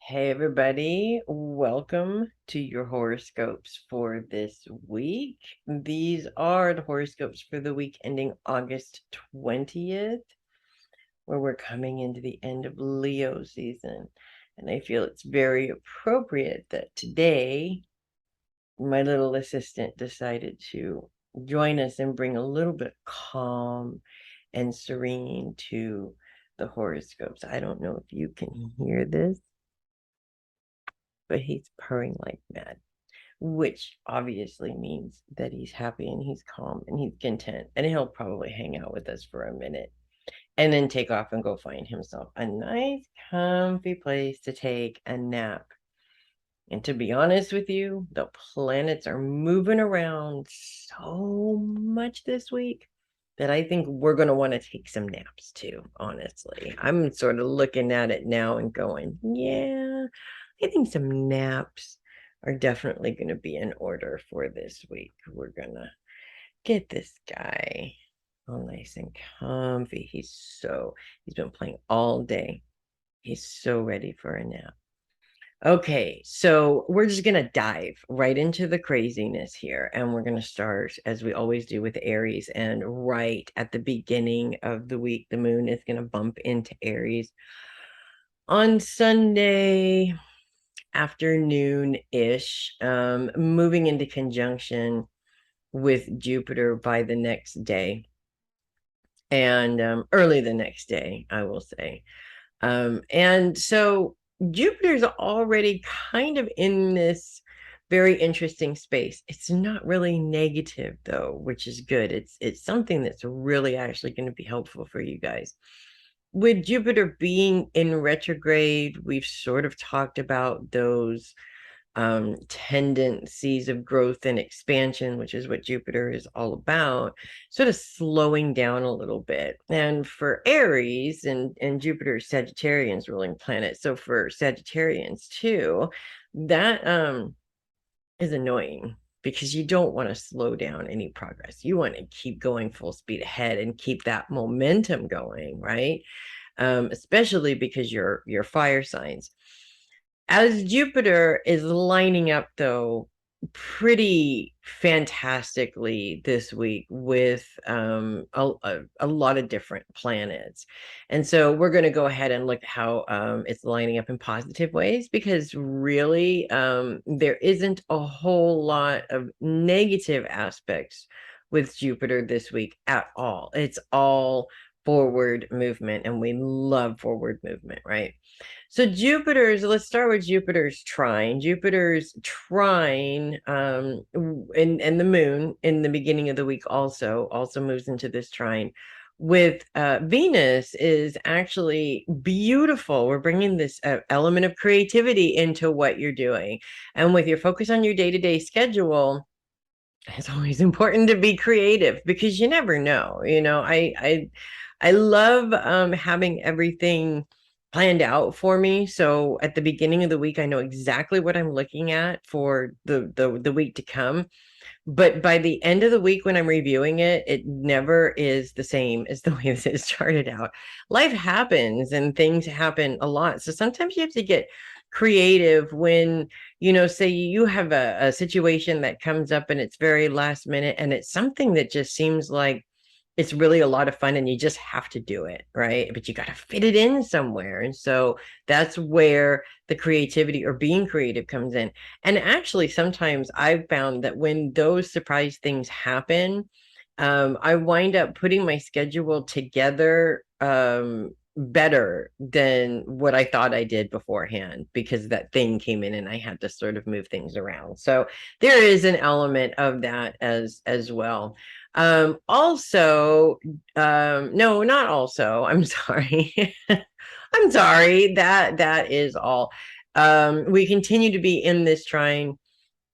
Hey everybody, welcome to your horoscopes for this week. These are the horoscopes for the week ending August 20th, where we're coming into the end of Leo season. And I feel it's very appropriate that today my little assistant decided to join us and bring a little bit calm and serene to the horoscopes. I don't know if you can hear this, but he's purring like mad, which obviously means that he's happy and he's calm and he's content. And he'll probably hang out with us for a minute and then take off and go find himself a nice, comfy place to take a nap. And to be honest with you, the planets are moving around so much this week that I think we're going to want to take some naps too, honestly. I'm sort of looking at it now and going, yeah, I think some naps are definitely going to be in order for this week. We're going to get this guy all nice and comfy. He's been playing all day. He's so ready for a nap. Okay, so we're just going to dive right into the craziness here. And we're going to start, as we always do, with Aries. And right at the beginning of the week, the moon is going to bump into Aries on Sunday afternoon-ish, moving into conjunction with Jupiter by the next day. And early the next day, I will say. And so Jupiter's already kind of in this very interesting space. It's not really negative though, which is good. It's something that's really actually going to be helpful for you guys. With Jupiter being in retrograde, we've sort of talked about those tendencies of growth and expansion, which is what Jupiter is all about, sort of slowing down a little bit. And for Aries and Jupiter is Sagittarian's ruling planet. So for Sagittarians too, that is annoying because you don't want to slow down any progress. You want to keep going full speed ahead and keep that momentum going, right? Especially because you're fire signs. As Jupiter is lining up, though, pretty fantastically this week with a lot of different planets. And so we're going to go ahead and look at how it's lining up in positive ways, because really there isn't a whole lot of negative aspects with Jupiter this week at all. It's all forward movement, and we love forward movement, right? So let's start with Jupiter's trine. Jupiter's trine, and the moon in the beginning of the week also moves into this trine. With Venus is actually beautiful. We're bringing this element of creativity into what you're doing. And with your focus on your day-to-day schedule, it's always important to be creative because you never know. I love having everything planned out for me. So at the beginning of the week, I know exactly what I'm looking at for the week to come. But by the end of the week, when I'm reviewing it, it never is the same as the way that it started out. Life happens and things happen a lot. So sometimes you have to get creative when, say you have a situation that comes up and it's very last minute and it's something that just seems like it's really a lot of fun and you just have to do it, right? But you got to fit it in somewhere. And so that's where the creativity or being creative comes in. And actually, sometimes I've found that when those surprise things happen, I wind up putting my schedule together better than what I thought I did beforehand, because that thing came in and I had to sort of move things around. So there is an element of that as well. No, not also. I'm sorry. I'm sorry. That is all. We continue to be in this trine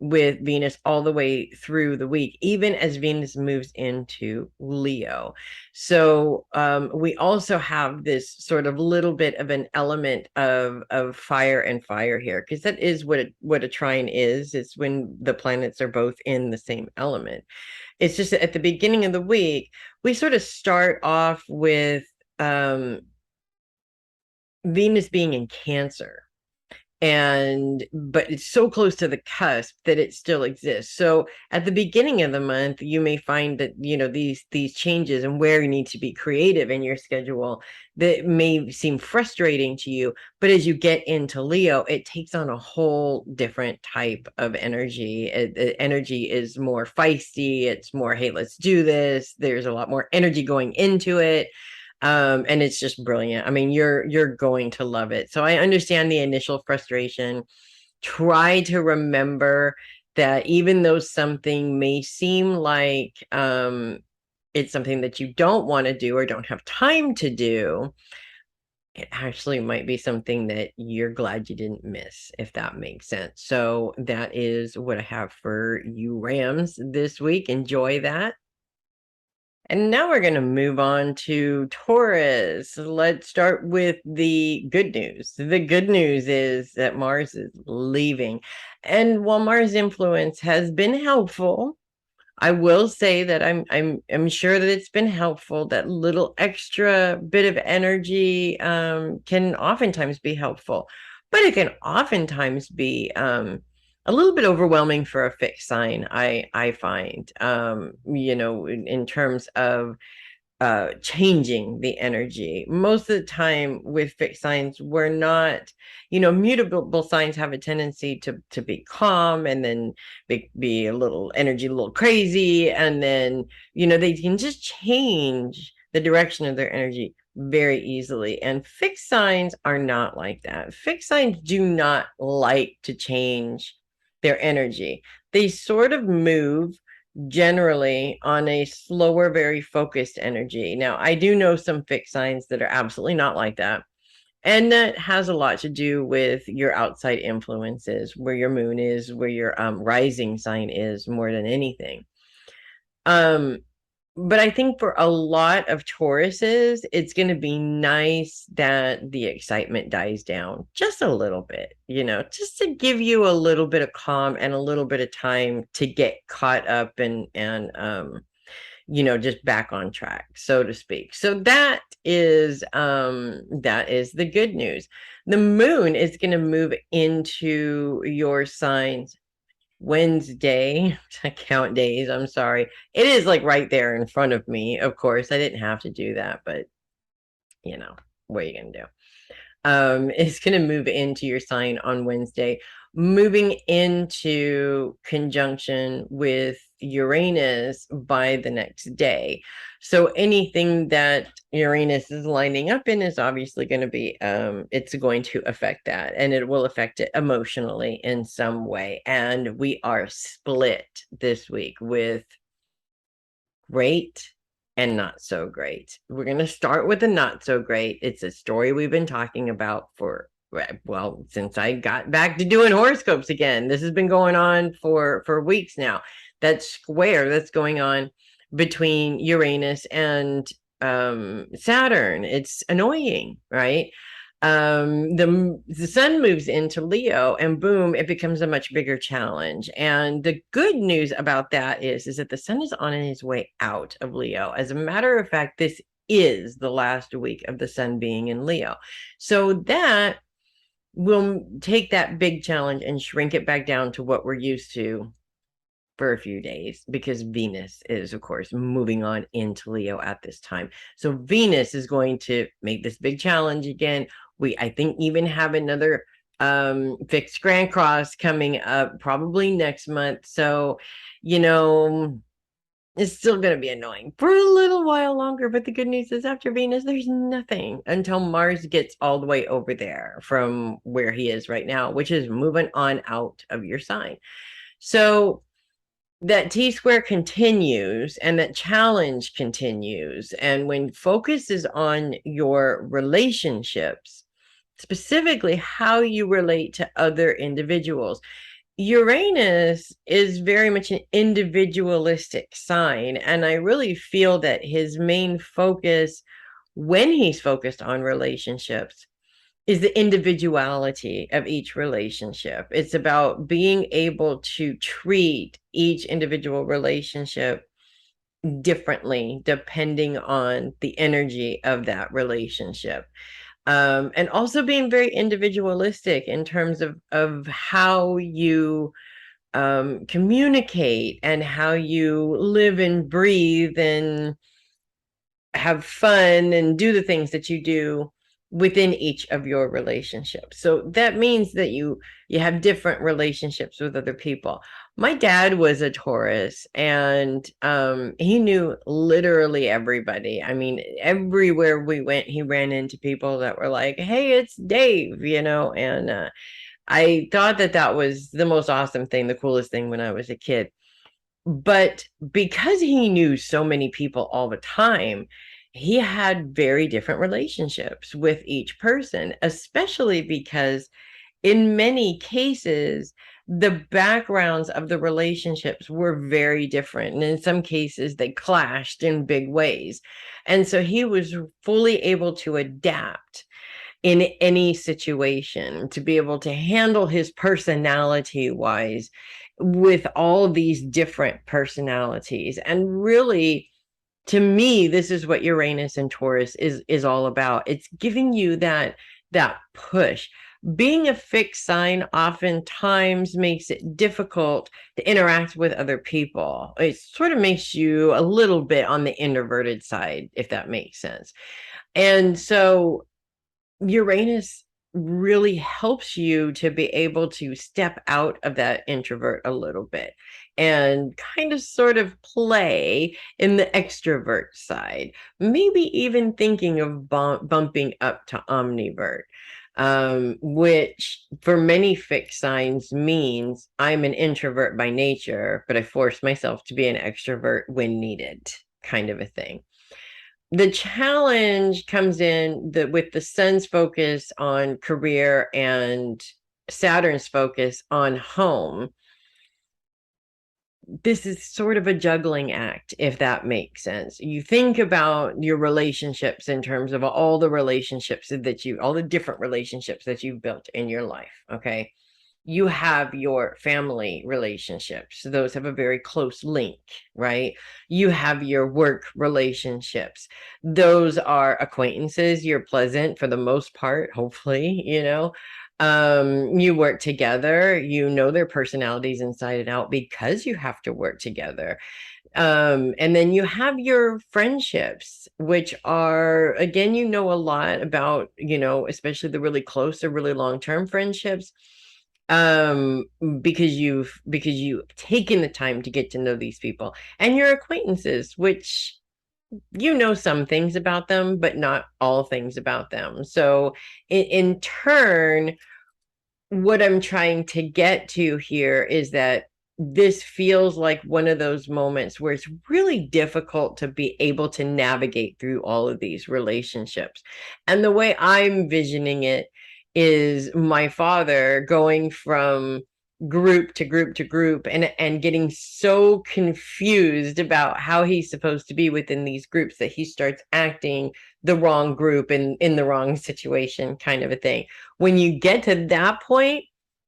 with Venus all the way through the week, even as Venus moves into Leo. So we also have this sort of little bit of an element of fire and fire here, because that is what a trine is. It's when the planets are both in the same element. It's just that at the beginning of the week, we sort of start off with Venus being in Cancer. but it's so close to the cusp that it still exists. So at the beginning of the month, you may find that, these changes and where you need to be creative in your schedule that may seem frustrating to you, but as you get into Leo, it takes on a whole different type of energy. The energy is more feisty. It's more, hey, let's do this. There's a lot more energy going into it. And it's just brilliant. I mean, you're going to love it. So I understand the initial frustration. Try to remember that even though something may seem like it's something that you don't want to do or don't have time to do, it actually might be something that you're glad you didn't miss, if that makes sense. So that is what I have for you Rams this week. Enjoy that. And now we're going to move on to Taurus. Let's start with the good news. The good news is that Mars is leaving. And while Mars' influence has been helpful, I will say that I'm sure that it's been helpful. That little extra bit of energy can oftentimes be helpful, but it can oftentimes be a little bit overwhelming for a fixed sign. I find in terms of changing the energy. Most of the time with fixed signs, we're not, mutable signs have a tendency to be calm and then be a little energy, a little crazy. And then, they can just change the direction of their energy very easily. And fixed signs are not like that. Fixed signs do not like to change their energy. They sort of move generally on a slower, very focused energy. Now, I do know some fixed signs that are absolutely not like that. And that has a lot to do with your outside influences, where your moon is, where your rising sign is, more than anything. But I think for a lot of Tauruses, it's going to be nice that the excitement dies down just a little bit, just to give you a little bit of calm and a little bit of time to get caught up and just back on track, so to speak. So that is the good news. The moon is going to move into your signs Wednesday. To count days, I'm sorry. It is like right there in front of me. Of course, I didn't have to do that, but what are you gonna do? It's going to move into your sign on Wednesday, moving into conjunction with Uranus by the next day. So anything that Uranus is lining up in is obviously going to be, it's going to affect that, and it will affect it emotionally in some way. And we are split this week with great and not so great. We're going to start with the not so great. It's a story we've been talking about since I got back to doing horoscopes again. This has been going on for weeks now. That square that's going on between Uranus and Saturn. It's annoying, right? The sun moves into Leo, and boom, it becomes a much bigger challenge. And the good news about that is that the sun is on his way out of Leo. As a matter of fact, this is the last week of the sun being in Leo. So that will take that big challenge and shrink it back down to what we're used to for a few days, because Venus is, of course, moving on into Leo at this time. So Venus is going to make this big challenge again. I think, even have another fixed grand cross coming up probably next month. So, it's still going to be annoying for a little while longer. But the good news is, after Venus, there's nothing until Mars gets all the way over there from where he is right now, which is moving on out of your sign. So that T-square continues and that challenge continues. And when focus is on your relationships, specifically how you relate to other individuals, Uranus is very much an individualistic sign. And I really feel that his main focus, when he's focused on relationships, is the individuality of each relationship. It's about being able to treat each individual relationship differently depending on the energy of that relationship. And also being very individualistic in terms of how you communicate and how you live and breathe and have fun and do the things that you do within each of your relationships. So that means that you have different relationships with other people. My dad was a Taurus, and he knew literally everybody. I mean, everywhere we went, he ran into people that were like, "Hey, it's Dave," and I thought that that was the most awesome thing, the coolest thing when I was a kid. But because he knew so many people all the time, he had very different relationships with each person, especially because in many cases, the backgrounds of the relationships were very different. And in some cases, they clashed in big ways. And so he was fully able to adapt in any situation, to be able to handle his personality wise with all these different personalities. And really, to me, this is what Uranus and Taurus is all about. It's giving you that push. Being a fixed sign oftentimes makes it difficult to interact with other people. It sort of makes you a little bit on the introverted side, if that makes sense. And so Uranus really helps you to be able to step out of that introvert a little bit and kind of sort of play in the extrovert side, maybe even thinking of bumping up to omnivert, which for many fixed signs means I'm an introvert by nature, but I force myself to be an extrovert when needed, kind of a thing. The challenge comes in with the sun's focus on career and Saturn's focus on home. This is sort of a juggling act, if that makes sense. You think about your relationships in terms of all the relationships all the different relationships that you've built in your life. Okay. You have your family relationships. Those have a very close link, right? You have your work relationships. Those are acquaintances. You're pleasant for the most part, hopefully. You work together, you know their personalities inside and out because you have to work together. And then you have your friendships, which are, again, a lot about, especially the really close or really long-term friendships, um because you've taken the time to get to know these people. And your acquaintances, which some things about them but not all things about them. So in turn, what I'm trying to get to here is that this feels like one of those moments where it's really difficult to be able to navigate through all of these relationships. And the way I'm visioning it is my father going from group to group to group and getting so confused about how he's supposed to be within these groups that he starts acting the wrong group in the wrong situation, kind of a thing. When you get to that point,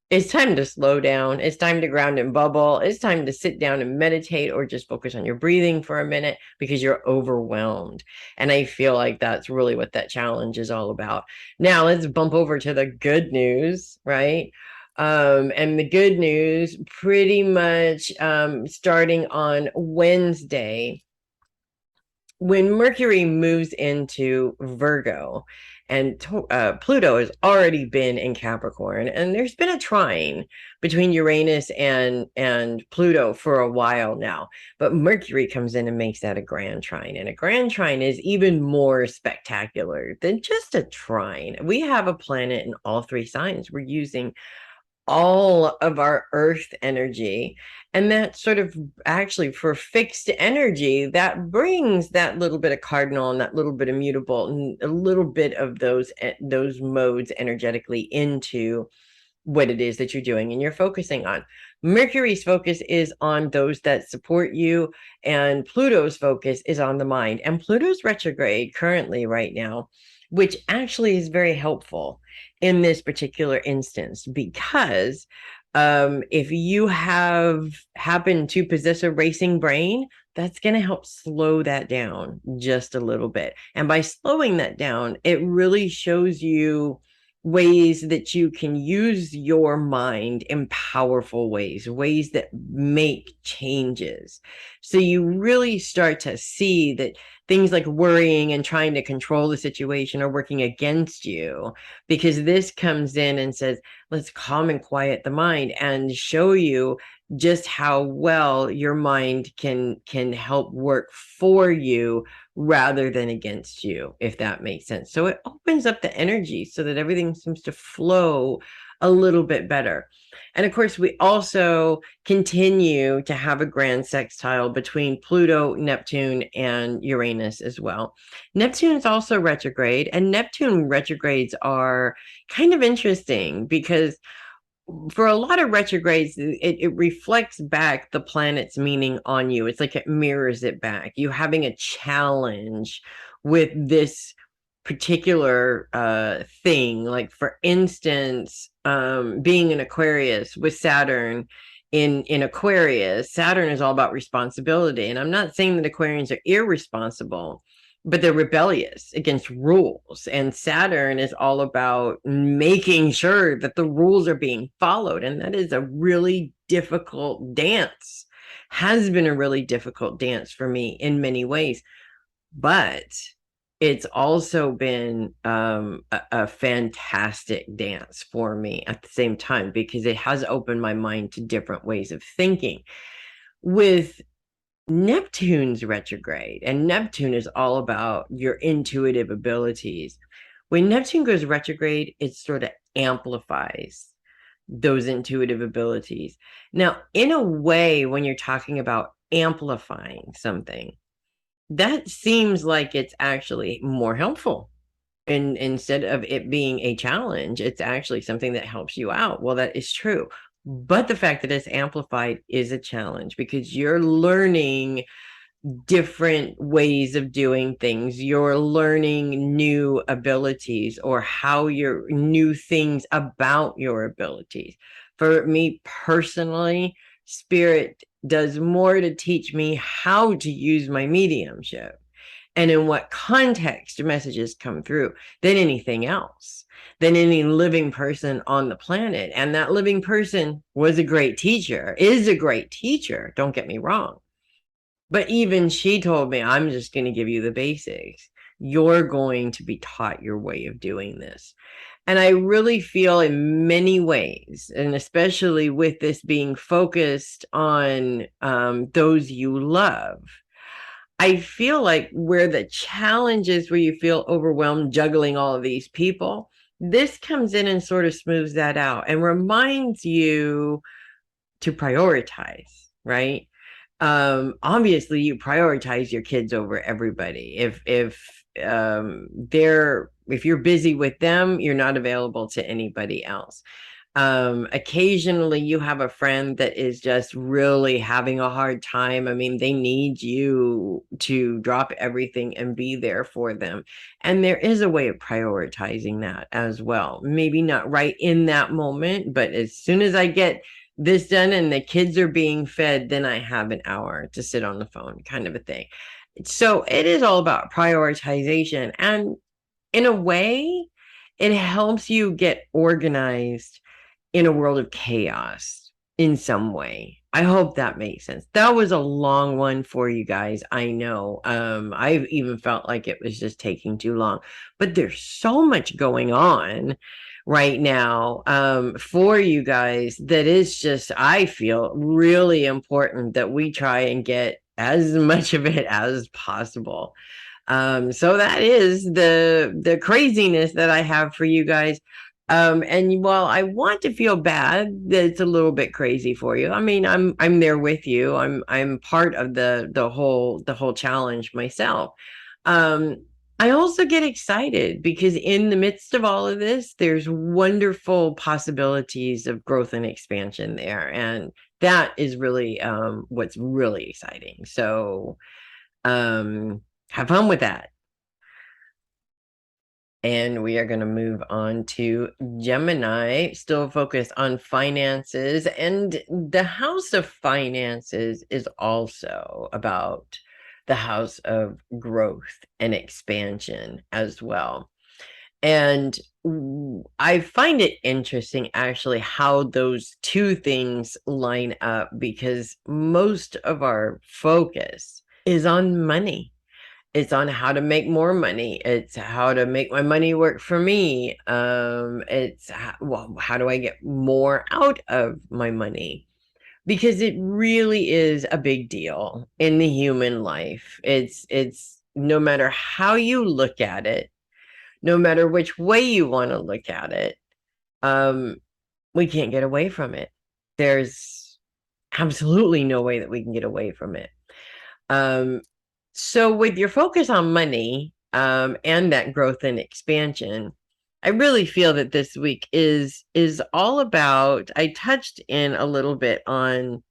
it's time to slow down. It's time to ground and bubble. It's time to sit down and meditate or just focus on your breathing for a minute because you're overwhelmed. And I feel like that's really what that challenge is all about. Now, let's bump over to the good news, right? And the good news, pretty much starting on Wednesday, when Mercury moves into Virgo, and Pluto has already been in Capricorn, and there's been a trine between Uranus and Pluto for a while now, but Mercury comes in and makes that a grand trine. And a grand trine is even more spectacular than just a trine. We have a planet in all three signs. We're using all of our earth energy, and that sort of, actually, for fixed energy, that brings that little bit of cardinal and that little bit of mutable and a little bit of those modes energetically into what it is that you're doing and you're focusing on. Mercury's focus is on those that support you, and Pluto's focus is on the mind. And Pluto's retrograde currently right now, which actually is very helpful in this particular instance, because if you have happened to possess a racing brain, that's going to help slow that down just a little bit. And by slowing that down, it really shows you ways that you can use your mind in powerful ways, ways that make changes. So you really start to see that things like worrying and trying to control the situation are working against you, because this comes in and says, let's calm and quiet the mind and show you just how well your mind can help work for you rather than against you, if that makes sense. So it opens up the energy so that everything seems to flow a little bit better. And of course, we also continue to have a grand sextile between Pluto, Neptune, and Uranus as well. Neptune is also retrograde, and Neptune retrogrades are kind of interesting because for a lot of retrogrades, it reflects back the planet's meaning on you. It's like it mirrors it back. You having a challenge with this particular thing. Like for instance, being an Aquarius with Saturn in Aquarius, Saturn is all about responsibility. And I'm not saying that Aquarians are irresponsible, but they're rebellious against rules. And Saturn is all about making sure that the rules are being followed. And that is a really difficult dance, has been a really difficult dance for me in many ways. But it's also been a fantastic dance for me at the same time, because it has opened my mind to different ways of thinking. With Neptune's retrograde, and Neptune is all about your intuitive abilities. When Neptune goes retrograde, it sort of amplifies those intuitive abilities. Now, in a way, when you're talking about amplifying something, that seems like it's actually more helpful. And instead of it being a challenge, it's actually something that helps you out. Well, that is true. But the fact that it's amplified is a challenge, because you're learning different ways of doing things. You're learning new abilities, or how your new things about your abilities. For me personally, spirit does more to teach me how to use my mediumship and in what context messages come through than anything else, than any living person on the planet. And that living person was a great teacher, is a great teacher, don't get me wrong. But even she told me, I'm just going to give you the basics. You're going to be taught your way of doing this. And I really feel in many ways, and especially with this being focused on those you love, I feel like where the challenge is, where you feel overwhelmed juggling all of these people, this comes in and sort of smooths that out and reminds you to prioritize, right? Obviously you prioritize your kids over everybody. If you're busy with them, you're not available to anybody else. Occasionally you have a friend that is just really having a hard time. I mean, they need you to drop everything and be there for them. And there is a way of prioritizing that as well. Maybe not right in that moment, but as soon as I get this done and the kids are being fed, then I have an hour to sit on the phone, kind of a thing. So it is all about prioritization. And in a way, it helps you get organized in a world of chaos in some way. I hope that makes sense. That was a long one for you guys. I know. I've even felt like it was just taking too long, but there's so much going on right now for you guys that is just, I feel, really important that we try and get as much of it as possible. So that is the craziness that I have for you guys. And while I want to feel bad that it's a little bit crazy for you, I mean, I'm there with you. I'm part of the whole challenge myself. I also get excited because in the midst of all of this, there's wonderful possibilities of growth and expansion there, and that is really what's really exciting. So have fun with that. And we are going to move on to Gemini, still focused on finances. And the house of finances is also about the house of growth and expansion as well. And I find it interesting, actually, how those two things line up, because most of our focus is on money. It's on how to make more money. It's how to make my money work for me. It's how do I get more out of my money? Because it really is a big deal in the human life. It's no matter how you look at it, no matter which way you want to look at it, um, we can't get away from it. There's absolutely no way that we can get away from it. Um, so with your focus on money, and that growth and expansion, I really feel that this week is all about, I touched in a little bit on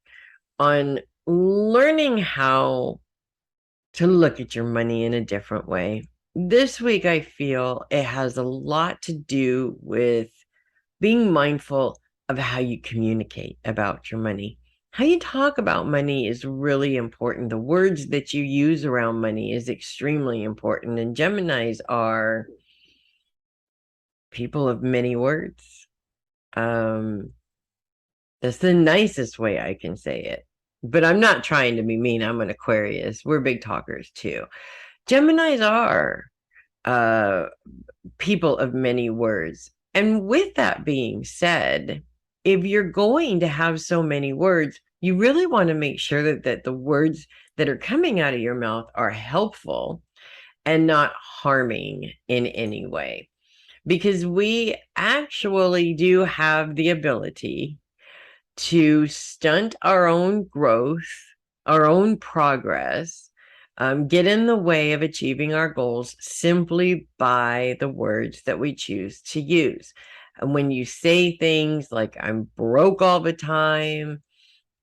learning how to look at your money in a different way. This week, I feel it has a lot to do with being mindful of how you communicate about your money. How you talk about money is really important. The words that you use around money is extremely important. And Geminis are people of many words. That's the nicest way I can say it. But I'm not trying to be mean. I'm an Aquarius. We're big talkers too. Geminis are uh, people of many words. And with that being said, if you're going to have so many words, you really want to make sure that the words that are coming out of your mouth are helpful and not harming in any way. Because we actually do have the ability to stunt our own growth, our own progress, get in the way of achieving our goals simply by the words that we choose to use. And when you say things like, I'm broke all the time,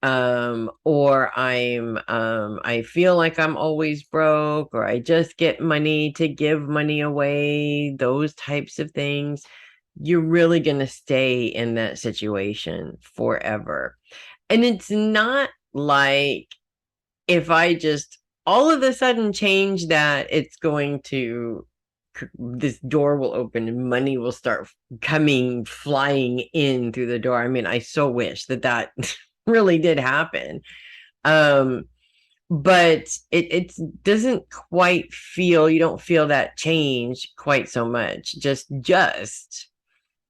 or I feel like I'm always broke, or I just get money to give money away, those types of things, you're really going to stay in that situation forever. And it's not like if I just all of a sudden change that, it's going to, this door will open and money will start coming flying in through the door. I mean, I so wish that really did happen. Um, but it doesn't quite feel, you don't feel that change quite so much, just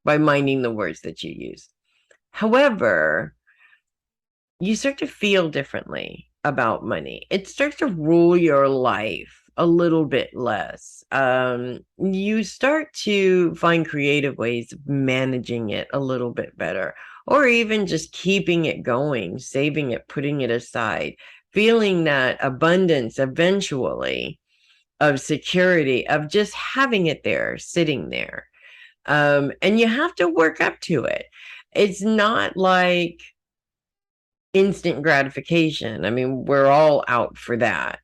by minding the words that you use. However, you start to feel differently about money. It starts to rule your life a little bit less. You start to find creative ways of managing it a little bit better, or even just keeping it going, saving it, putting it aside, feeling that abundance eventually of security, of just having it there, sitting there. And you have to work up to it. It's not like instant gratification. I mean, we're all out for that.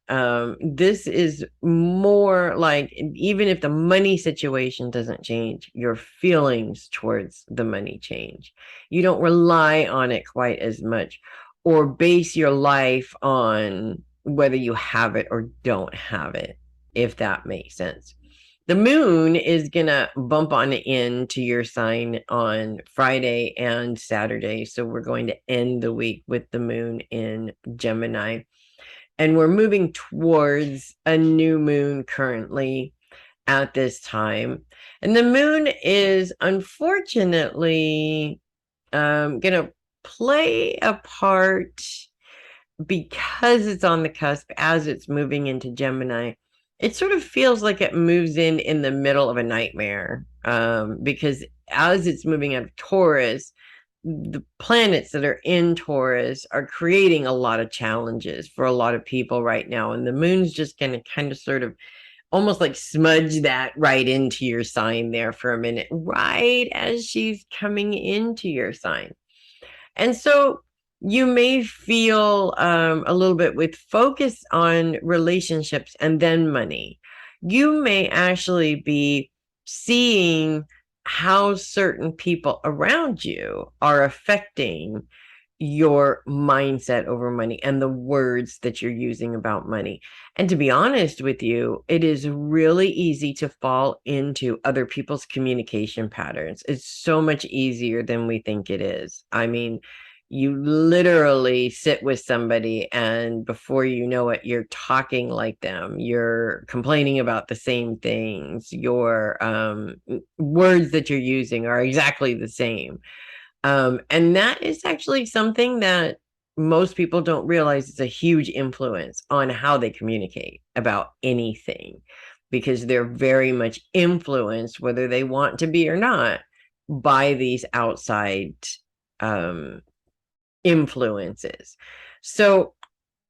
This is more like, even if the money situation doesn't change, your feelings towards the money change. You don't rely on it quite as much, or base your life on whether you have it or don't have it, if that makes sense. The moon is going to bump on into your sign on Friday and Saturday. So we're going to end the week with the moon in Gemini. And we're moving towards a new moon currently at this time. And the moon is unfortunately going to play a part, because it's on the cusp as it's moving into Gemini. It sort of feels like it moves in the middle of a nightmare, because as it's moving out of Taurus, the planets that are in Taurus are creating a lot of challenges for a lot of people right now. And the moon's just going to kind of sort of almost like smudge that right into your sign there for a minute, right as she's coming into your sign. And so you may feel a little bit with focus on relationships and then money. You may actually be seeing how certain people around you are affecting your mindset over money and the words that you're using about money. And to be honest with you, it is really easy to fall into other people's communication patterns. It's so much easier than we think it is. I mean, you literally sit with somebody and before you know it, you're talking like them. You're complaining about the same things. Your words that you're using are exactly the same. And that is actually something that most people don't realize is a huge influence on how they communicate about anything because they're very much influenced, whether they want to be or not, by these outside um, influences. So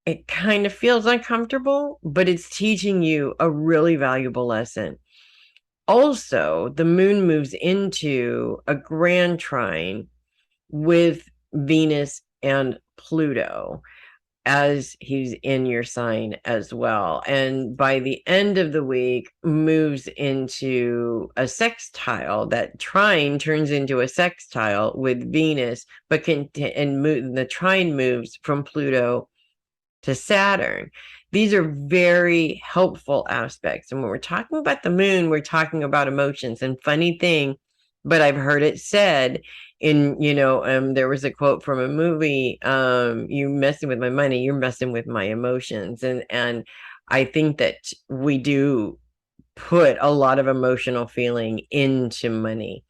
it kind of feels uncomfortable, but it's teaching you a really valuable lesson. Also, the moon moves into a grand trine with Venus and Pluto as he's in your sign as well. And by the end of the week, moves into a sextile. That trine turns into a sextile with Venus, but the trine moves from Pluto to Saturn. These are very helpful aspects. And when we're talking about the moon, we're talking about emotions. And funny thing, but I've heard it said in, there was a quote from a movie, you messing with my money, you're messing with my emotions. And I think that we do put a lot of emotional feeling into money.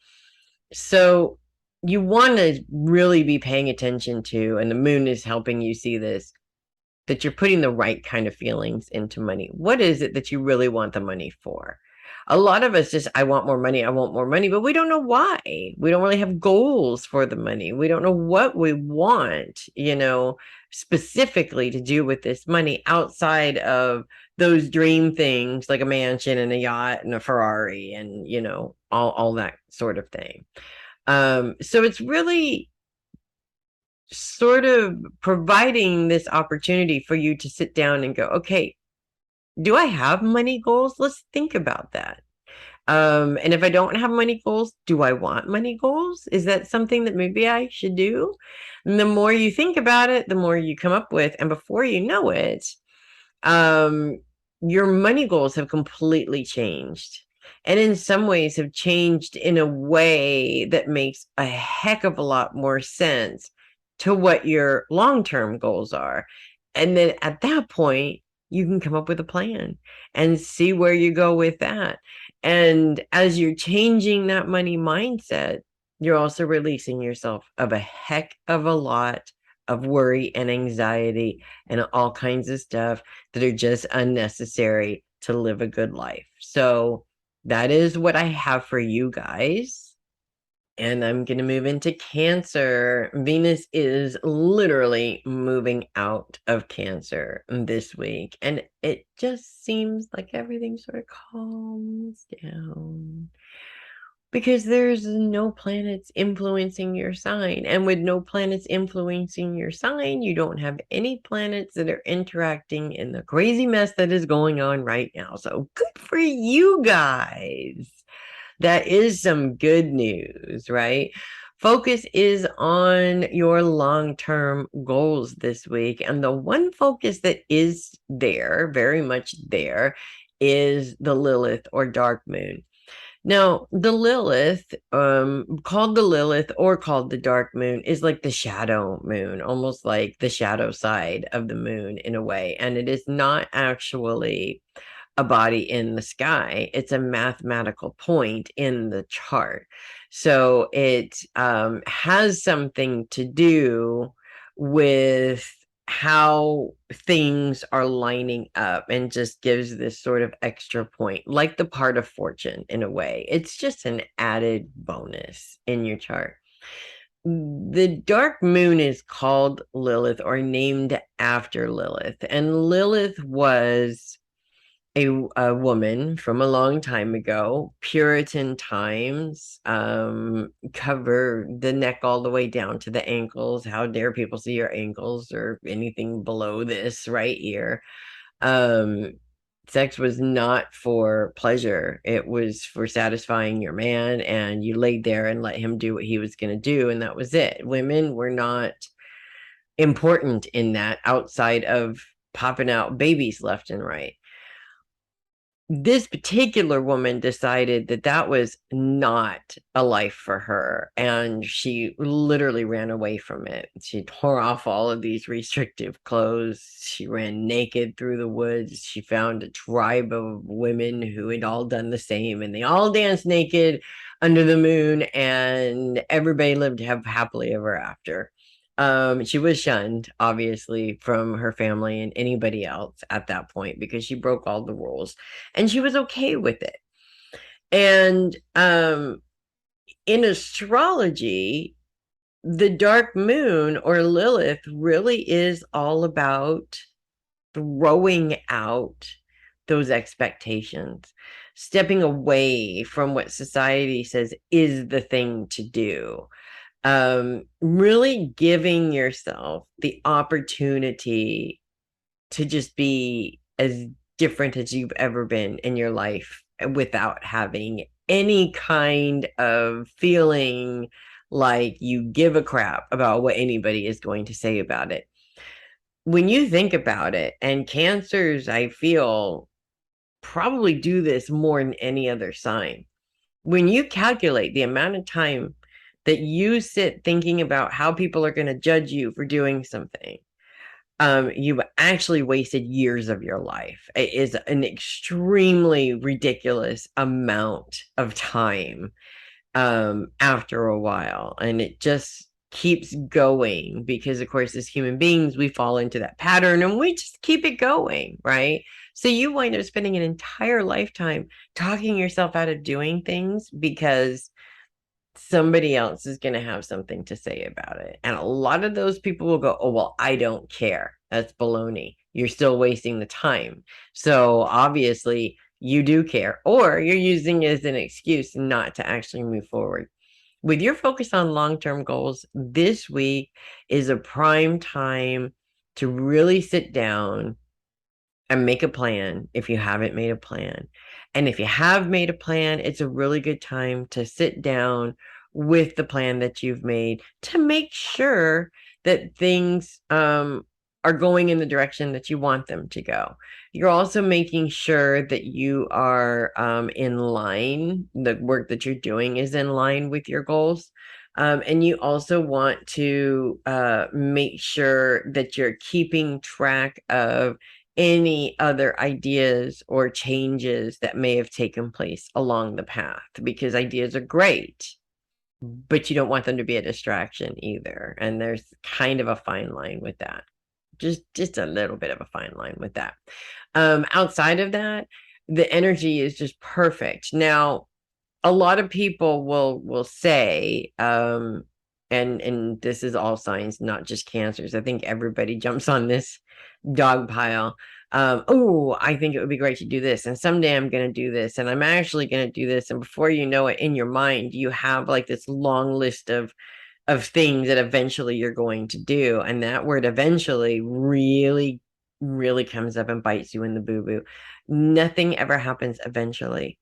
So you want to really be paying attention to, and the moon is helping you see this, that you're putting the right kind of feelings into money. What is it that you really want the money for? A lot of us just, I want more money, but we don't know why. We don't really have goals for the money. We don't know what we want, specifically to do with this money outside of those dream things like a mansion and a yacht and a Ferrari and, all that sort of thing. So it's really sort of providing this opportunity for you to sit down and go, okay, do I have money goals? Let's think about that. And if I don't have money goals, do I want money goals? Is that something that maybe I should do? And the more you think about it, the more you come up with, and before you know it, um, your money goals have completely changed. And in some ways have changed in a way that makes a heck of a lot more sense to what your long-term goals are. And then at that point, you can come up with a plan and see where you go with that. And as you're changing that money mindset, you're also releasing yourself of a heck of a lot of worry and anxiety and all kinds of stuff that are just unnecessary to live a good life. So that is what I have for you guys. And I'm going to move into Cancer. Venus is literally moving out of Cancer this week. And it just seems like everything sort of calms down because there's no planets influencing your sign. And with no planets influencing your sign, you don't have any planets that are interacting in the crazy mess that is going on right now. So good for you guys. That is some good news, right? Focus is on your long-term goals this week. And the one focus that is there, very much there, is the Lilith or dark moon. Now, the Lilith, called the Lilith or called the dark moon, is like the shadow moon, almost like the shadow side of the moon in a way. And it is not actually a body in the sky. It's a mathematical point in the chart. So it has something to do with how things are lining up and just gives this sort of extra point, like the part of fortune in a way. It's just an added bonus in your chart. The dark moon is called Lilith or named after Lilith. And Lilith was a woman from a long time ago, Puritan times, cover the neck all the way down to the ankles. How dare people see your ankles or anything below this right here? Um, sex was not for pleasure. It was for satisfying your man, and you laid there and let him do what he was going to do, and that was it. Women were not important in that outside of popping out babies left and right. This particular woman decided that that was not a life for her, and she literally ran away from it. She tore off all of these restrictive clothes. She ran naked through the woods. She found a tribe of women who had all done the same, and they all danced naked under the moon, and everybody lived happily ever after. She was shunned, obviously, from her family and anybody else at that point because she broke all the rules, and she was okay with it. And in astrology, the dark moon or Lilith really is all about throwing out those expectations, stepping away from what society says is the thing to do, really giving yourself the opportunity to just be as different as you've ever been in your life without having any kind of feeling like you give a crap about what anybody is going to say about it. When you think about it, and Cancers, I feel, probably do this more than any other sign. When you calculate the amount of time that you sit thinking about how people are going to judge you for doing something, you've actually wasted years of your life. It is an extremely ridiculous amount of time after a while. And it just keeps going because, of course, as human beings, we fall into that pattern and we just keep it going, right? So you wind up spending an entire lifetime talking yourself out of doing things because somebody else is going to have something to say about it. And a lot of those people will go, oh, well, I don't care. That's baloney. You're still wasting the time. So obviously you do care, or you're using it as an excuse not to actually move forward. With your focus on long-term goals, this week is a prime time to really sit down and make a plan if you haven't made a plan. And if you have made a plan, it's a really good time to sit down with the plan that you've made to make sure that things are going in the direction that you want them to go. You're also making sure that you are in line, the work that you're doing is in line with your goals. And you also want to make sure that you're keeping track of any other ideas or changes that may have taken place along the path, because ideas are great, but you don't want them to be a distraction either. And there's kind of a fine line with that. Just a little bit of a fine line with that. Outside of that, the energy is just perfect. Now, a lot of people will say, and this is all signs, not just Cancers. I think everybody jumps on this dog pile. Oh, I think it would be great to do this, and someday I'm going to do this, and I'm actually going to do this, and before you know it, in your mind, you have like this long list of things that eventually you're going to do, and that word eventually really, really comes up and bites you in the boo-boo. Nothing ever happens eventually.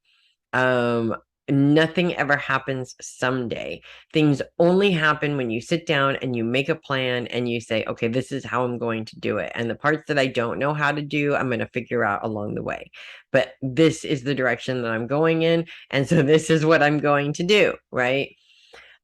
Um, Nothing ever happens someday. Things only happen when you sit down and you make a plan and you say, okay, this is how I'm going to do it. And the parts that I don't know how to do, I'm going to figure out along the way. But this is the direction that I'm going in. And so this is what I'm going to do, right?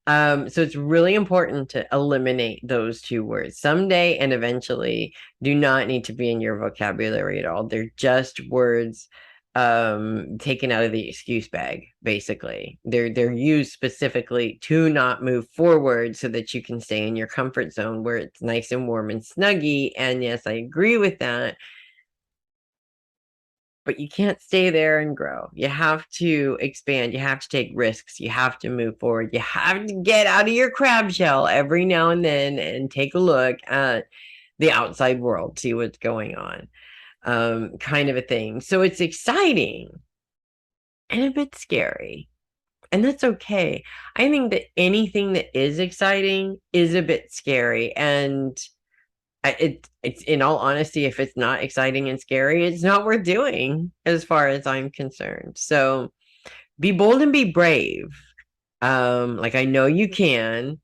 So it's really important to eliminate those two words. Someday and eventually do not need to be in your vocabulary at all. They're just words taken out of the excuse bag, basically. They're used specifically to not move forward so that you can stay in your comfort zone where it's nice and warm and snuggy. And yes, I agree with that. But you can't stay there and grow. You have to expand. You have to take risks. You have to move forward. You have to get out of your crab shell every now and then and take a look at the outside world, see what's going on, kind of a thing. So it's exciting and a bit scary. And that's okay. I think that anything that is exciting is a bit scary. And It's in all honesty, if it's not exciting and scary, it's not worth doing as far as I'm concerned. So be bold and be brave. Like I know you can.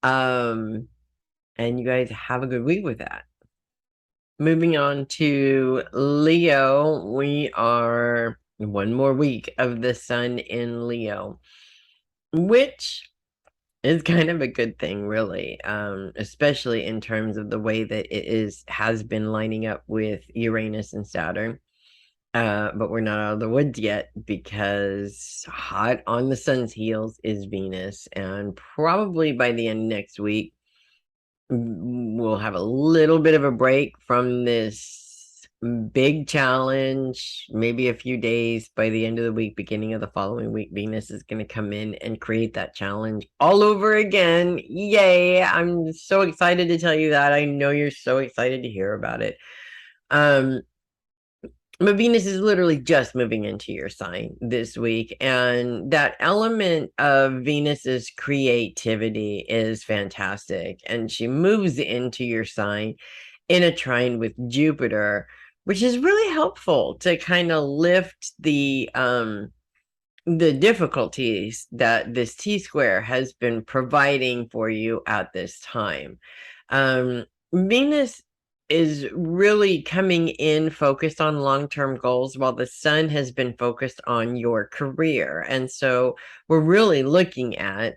Um, and you guys have a good week with that. Moving on to Leo, we are one more week of the sun in Leo, which is kind of a good thing, really, especially in terms of the way that has been lining up with Uranus and Saturn. But we're not out of the woods yet because hot on the sun's heels is Venus, and probably by the end of next week, we'll have a little bit of a break from this big challenge, maybe a few days. By the end of the week, beginning of the following week, Venus is going to come in and create that challenge all over again. Yay. I'm so excited to tell you that. I know you're so excited to hear about it. But Venus is literally just moving into your sign this week. And that element of Venus's creativity is fantastic. And she moves into your sign in a trine with Jupiter, which is really helpful to kind of lift the difficulties that this T-square has been providing for you at this time. Venus is really coming in focused on long-term goals, while the sun has been focused on your career. And so we're really looking at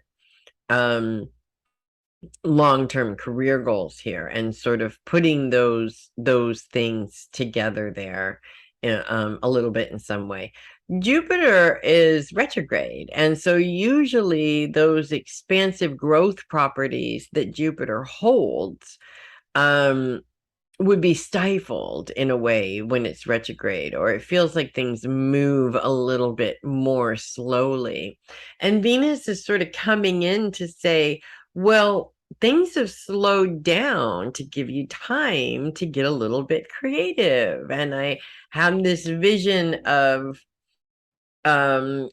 long-term career goals here and sort of putting those things together there a little bit in some way. Jupiter is retrograde, and so usually those expansive growth properties that Jupiter holds would be stifled in a way when it's retrograde, or it feels like things move a little bit more slowly. And Venus is sort of coming in to say, well, things have slowed down to give you time to get a little bit creative. And I have this vision of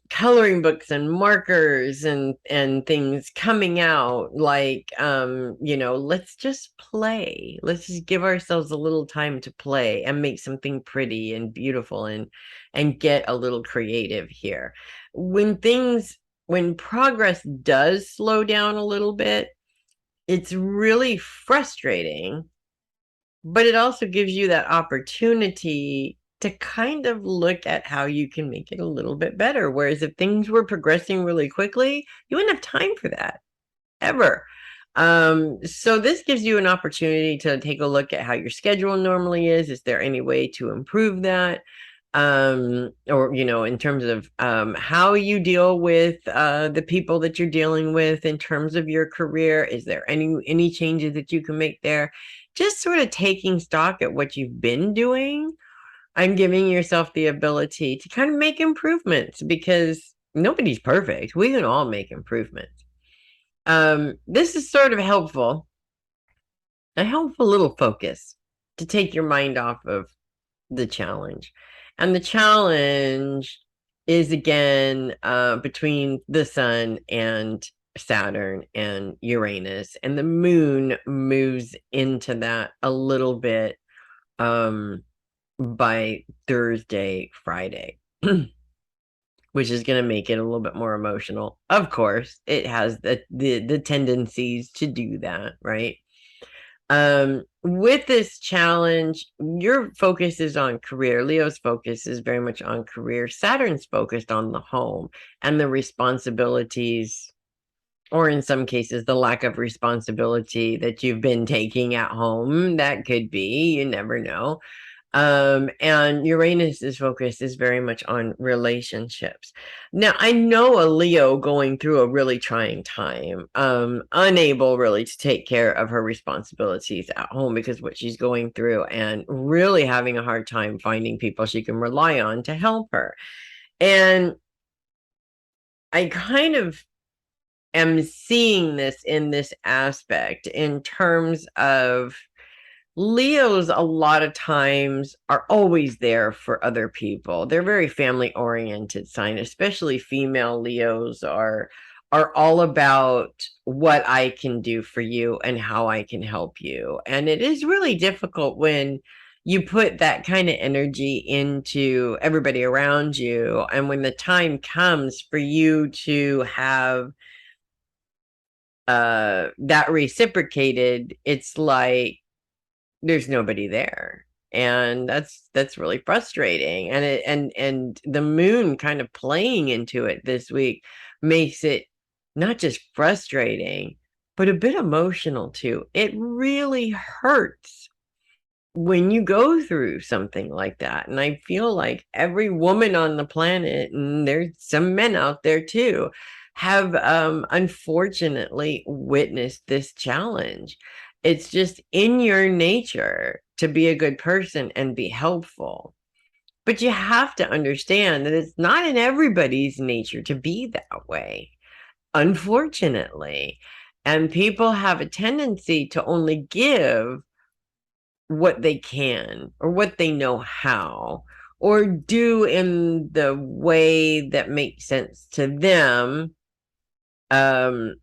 coloring books and markers and things coming out, like let's just play, let's just give ourselves a little time to play and make something pretty and beautiful and get a little creative here. When progress does slow down a little bit, it's really frustrating, but it also gives you that opportunity to kind of look at how you can make it a little bit better. Whereas if things were progressing really quickly, you wouldn't have time for that ever. So this gives you an opportunity to take a look at how your schedule normally is. Is there any way to improve that? Or in terms of how you deal with the people that you're dealing with in terms of your career, is there any changes that you can make there? Just sort of taking stock at what you've been doing. I'm giving yourself the ability to kind of make improvements, because nobody's perfect. We can all make improvements. This is sort of a helpful little focus to take your mind off of the challenge. And the challenge is again between the sun and Saturn and Uranus, and the moon moves into that a little bit by Thursday, Friday, which is going to make it a little bit more emotional. Of course, it has the tendencies to do that, right? With this challenge, your focus is on career. Leo's focus is very much on career. Saturn's focused on the home and the responsibilities, or in some cases, the lack of responsibility that you've been taking at home. That could be, you never know. And Uranus's focus is very much on relationships. Now, I know a Leo going through a really trying time, unable really to take care of her responsibilities at home because what she's going through, and really having a hard time finding people she can rely on to help her. And I kind of am seeing this in this aspect in terms of Leos a lot of times are always there for other people. They're very family oriented sign, especially female Leos are are all about what I can do for you and how I can help you. And it is really difficult when you put that kind of energy into everybody around you. And when the time comes for you to have that reciprocated, it's like there's nobody there. And that's really frustrating. And and the moon kind of playing into it this week makes it not just frustrating, but a bit emotional too. It really hurts when you go through something like that. And I feel like every woman on the planet, and there's some men out there too, have unfortunately witnessed this challenge. It's just in your nature to be a good person and be helpful. But you have to understand that it's not in everybody's nature to be that way, unfortunately. And people have a tendency to only give what they can or what they know how or do in the way that makes sense to them, um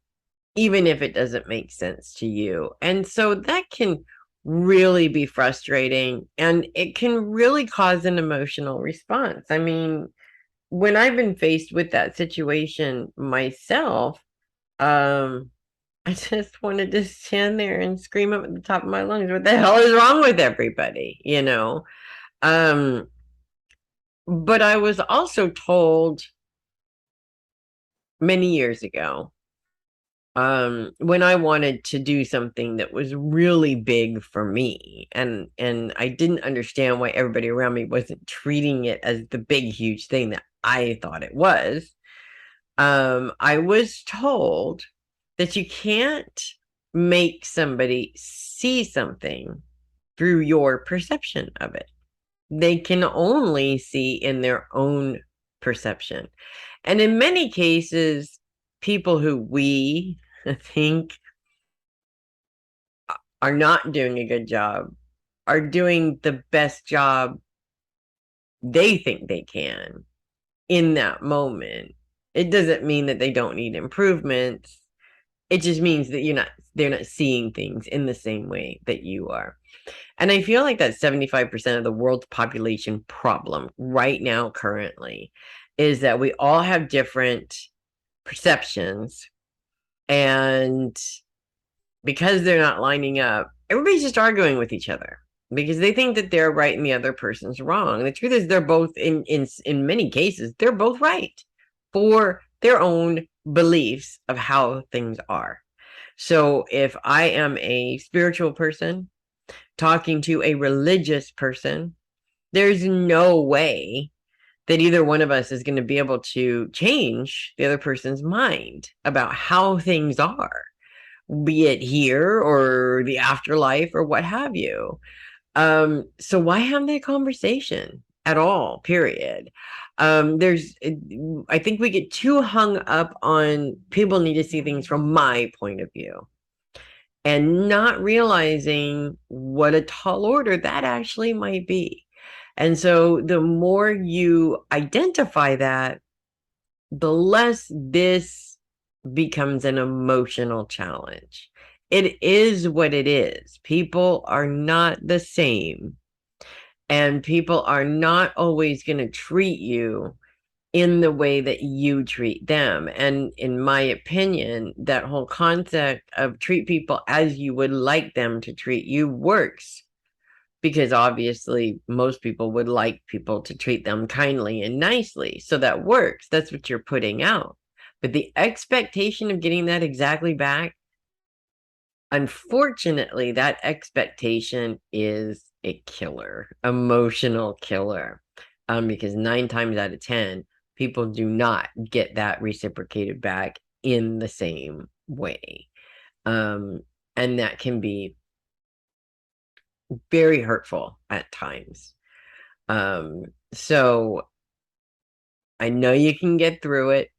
even if it doesn't make sense to you. And so that can really be frustrating, and it can really cause an emotional response. I mean, when I've been faced with that situation myself, um I just wanted to stand there and scream up at the top of my lungs, what the hell is wrong with everybody, you know? Um, but I was also told many years ago, when I wanted to do something that was really big for me, and I didn't understand why everybody around me wasn't treating it as the big, huge thing that I thought it was. I was told that you can't make somebody see something through your perception of it. They can only see in their own perception. And in many cases, people who we think are not doing a good job are doing the best job they think they can in that moment. It doesn't mean that they don't need improvements. It just means that they're not seeing things in the same way that you are. And I feel like that 75% of the world's population problem right now, currently, is that we all have different perceptions. And because they're not lining up, everybody's just arguing with each other because they think that they're right and the other person's wrong. The truth is, they're both, in many cases, they're both right for their own beliefs of how things are. So if I am a spiritual person talking to a religious person, there's no way that either one of us is going to be able to change the other person's mind about how things are, be it here or the afterlife or what have you. So why have that conversation at all, period? I think we get too hung up on people need to see things from my point of view and not realizing what a tall order that actually might be. And so the more you identify that, the less this becomes an emotional challenge. It is what it is. People are not the same, and people are not always going to treat you in the way that you treat them. And in my opinion, that whole concept of treat people as you would like them to treat you works, because obviously most people would like people to treat them kindly and nicely. So that works. That's what you're putting out. But the expectation of getting that exactly back, unfortunately, that expectation is a killer, emotional killer. Because 9 times out of 10, people do not get that reciprocated back in the same way. And that can be very hurtful at times. So I know you can get through it.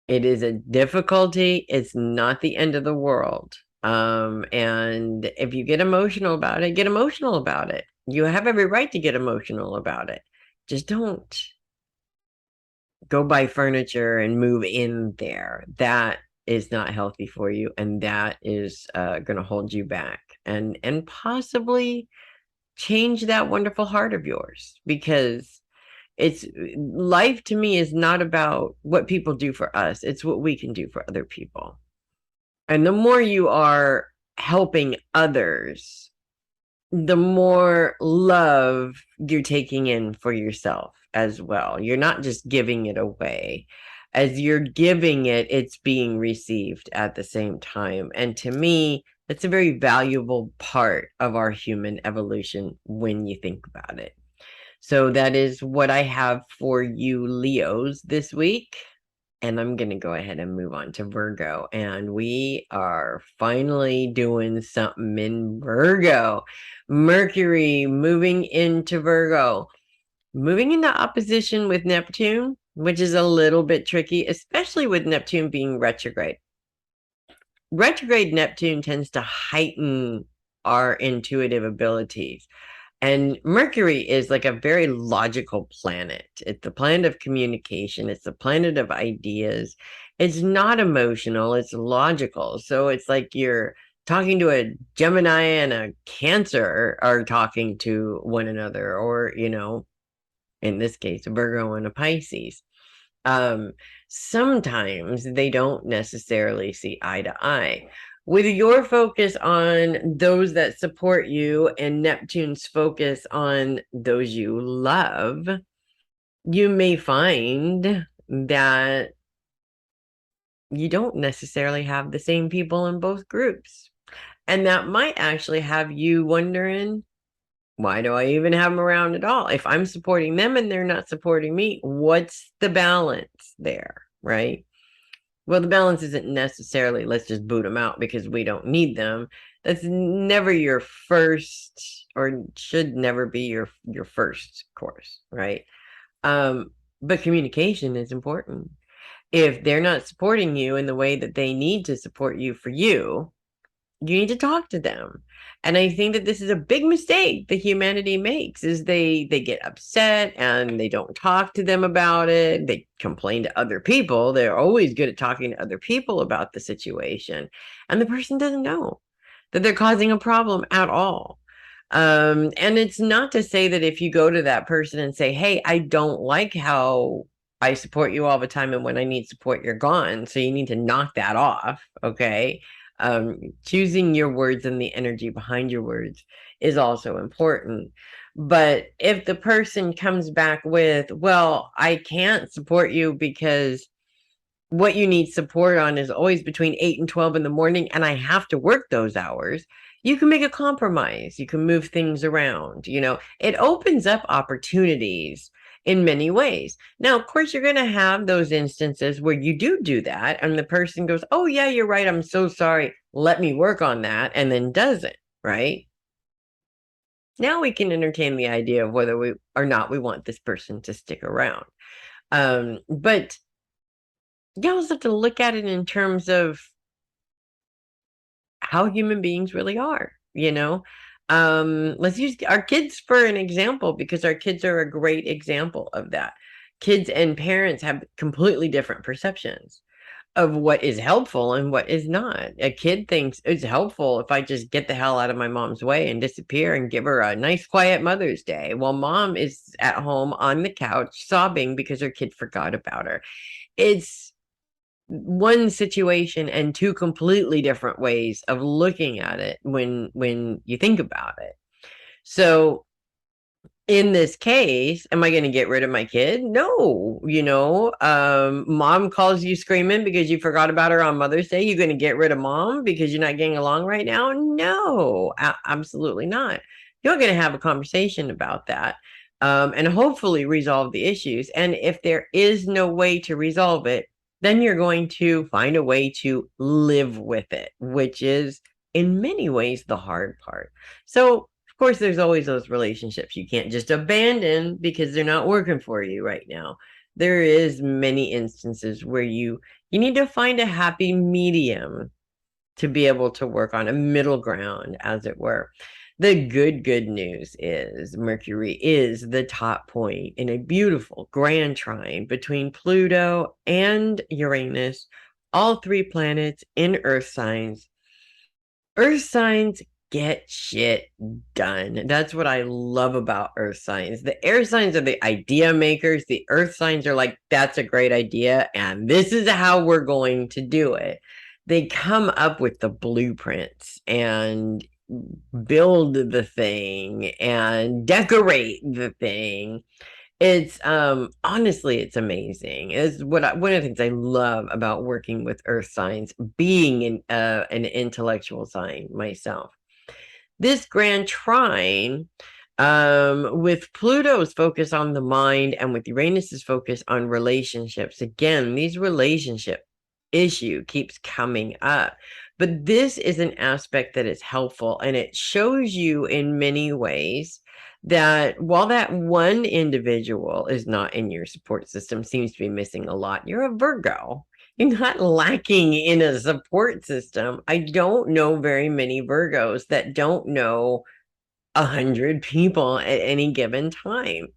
It is a difficulty. It's not the end of the world. And if you get emotional about it, get emotional about it. You have every right to get emotional about it. Just don't go buy furniture and move in there. That is not healthy for you, and that is going to hold you back and possibly change that wonderful heart of yours, because it's life to me is not about what people do for us, it's what we can do for other people. And the more you are helping others, the more love you're taking in for yourself as well. You're not just giving it away. As you're giving it, it's being received at the same time. And to me, that's a very valuable part of our human evolution when you think about it. So that is what I have for you, Leos, this week. And I'm going to go ahead and move on to Virgo. And we are finally doing something in Virgo. Mercury moving into Virgo, moving into opposition with Neptune, which is a little bit tricky, especially with Neptune being retrograde. Retrograde Neptune tends to heighten our intuitive abilities. And Mercury is like a very logical planet. It's the planet of communication. It's the planet of ideas. It's not emotional, it's logical. So it's like you're talking to a Gemini and a Cancer are talking to one another, or, in this case, a Virgo and a Pisces. Um, Sometimes they don't necessarily see eye to eye. With your focus on those that support you and Neptune's focus on those you love, you may find that you don't necessarily have the same people in both groups. And that might actually have you wondering, why do I even have them around at all? If I'm supporting them and they're not supporting me, what's the balance there, right? Well, the balance isn't necessarily let's just boot them out because we don't need them. That's never your first, or should never be your first course, right? But communication is important. If they're not supporting you in the way that they need to support you for you, you need to talk to them. And I think that this is a big mistake that humanity makes, is they get upset and they don't talk to them about it. They complain to other people. They're always good at talking to other people about the situation, and the person doesn't know that they're causing a problem at all. And it's not to say that if you go to that person and say, hey, I don't like how I support you all the time, and when I need support, you're gone, so you need to knock that off, okay? Choosing your words and the energy behind your words is also important. But if the person comes back with, well, I can't support you because what you need support on is always between 8 and 12 in the morning, and I have to work those hours, you can make a compromise. You can move things around. It opens up opportunities in many ways. Now, of course, you're going to have those instances where you do that, and the person goes, oh, yeah, you're right. I'm so sorry. Let me work on that, and then does it, right? Now we can entertain the idea of whether we or not we want this person to stick around. But you also have to look at it in terms of how human beings really are, let's use our kids for an example, because our kids are a great example of that. Kids and parents have completely different perceptions of what is helpful and what is not. A kid thinks it's helpful if I just get the hell out of my mom's way and disappear and give her a nice quiet Mother's Day, while mom is at home on the couch sobbing because her kid forgot about her. It's one situation and two completely different ways of looking at it when you think about it. So in this case, am I going to get rid of my kid? No. Mom calls you screaming because you forgot about her on Mother's Day. You're going to get rid of mom because you're not getting along right now? No, absolutely not. You're going to have a conversation about that, and hopefully resolve the issues. And if there is no way to resolve it, then you're going to find a way to live with it, which is in many ways the hard part. So, of course, there's always those relationships you can't just abandon because they're not working for you right now. There is many instances where you need to find a happy medium to be able to work on a middle ground, as it were. The good news is Mercury is the top point in a beautiful grand trine between Pluto and Uranus, all three planets in Earth signs. Earth signs get shit done. That's what I love about Earth signs. The air signs are the idea makers. The Earth signs are like, that's a great idea, and this is how we're going to do it. They come up with the blueprints and build the thing and decorate the thing. It's honestly, it's amazing. It's one of the things I love about working with earth signs, being an intellectual sign myself. This grand trine, with Pluto's focus on the mind and with Uranus's focus on relationships, again, these relationship issue keeps coming up. But this is an aspect that is helpful, and it shows you in many ways that while that one individual is not in your support system, seems to be missing a lot, you're a Virgo. You're not lacking in a support system. I don't know very many Virgos that don't know 100 people at any given time.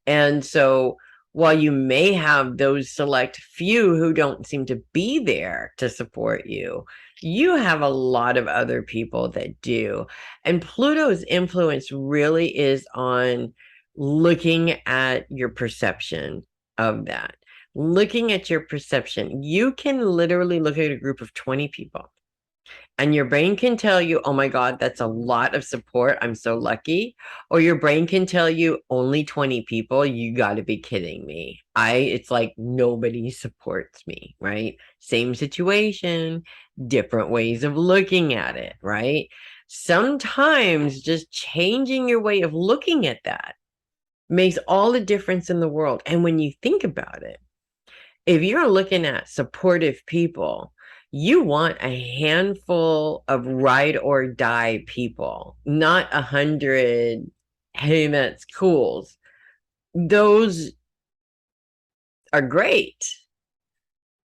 And so while you may have those select few who don't seem to be there to support you, you have a lot of other people that do. And Pluto's influence really is on looking at your perception of that. Looking at your perception, you can literally look at a group of 20 people and your brain can tell you, oh my God, that's a lot of support. I'm so lucky. Or your brain can tell you only 20 people. You got to be kidding me. It's like nobody supports me, right? Same situation, different ways of looking at it, right? Sometimes just changing your way of looking at that makes all the difference in the world. And when you think about it, if you're looking at supportive people, you want a handful of ride or die people, not 100, hey, that's cool. Those are great,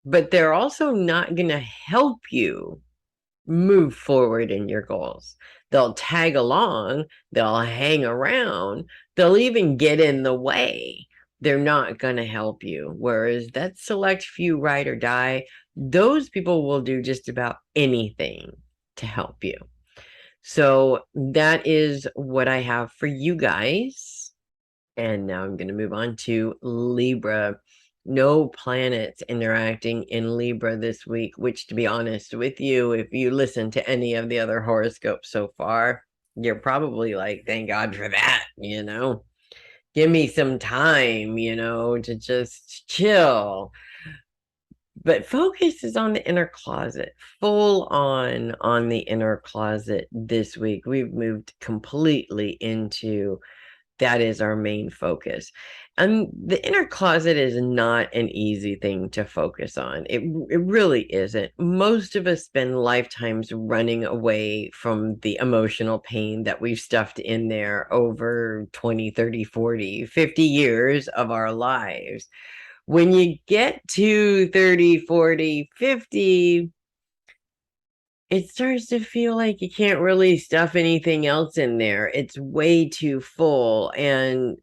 but they're also not going to help you move forward in your goals. They'll tag along, they'll hang around, they'll even get in the way. They're not going to help you. Whereas that select few ride or die, those people will do just about anything to help you. So that is what I have for you guys. And now I'm going to move on to Libra. No planets interacting in Libra this week, which, to be honest with you, if you listen to any of the other horoscopes so far, you're probably like, thank God for that, you know? Give me some time, you know, to just chill. But focus is on the inner closet, full on the inner closet this week. We've moved completely into that is our main focus. And the inner closet is not an easy thing to focus on. It really isn't. Most of us spend lifetimes running away from the emotional pain that we've stuffed in there over 20, 30, 40, 50 years of our lives. When you get to 30, 40, 50, it starts to feel like you can't really stuff anything else in there. It's way too full. And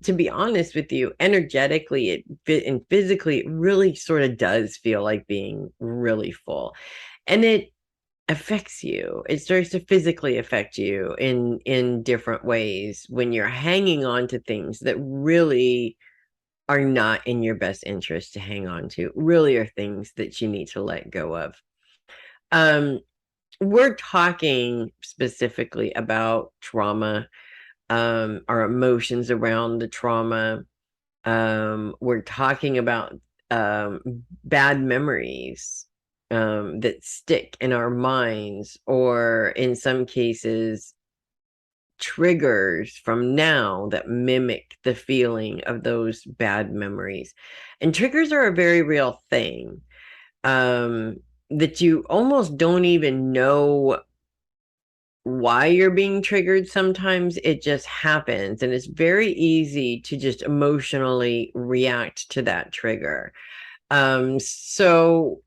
to be honest with you, energetically and physically, it really sort of does feel like being really full. And it affects you. It starts to physically affect you in different ways when you're hanging on to things that really are not in your best interest to hang on to, really are things that you need to let go of. Um, we're talking specifically about trauma, our emotions around the trauma. We're talking about bad memories that stick in our minds, or in some cases, triggers from now that mimic the feeling of those bad memories. And triggers are a very real thing. That you almost don't even know why you're being triggered. Sometimes it just happens, and it's very easy to just emotionally react to that trigger. So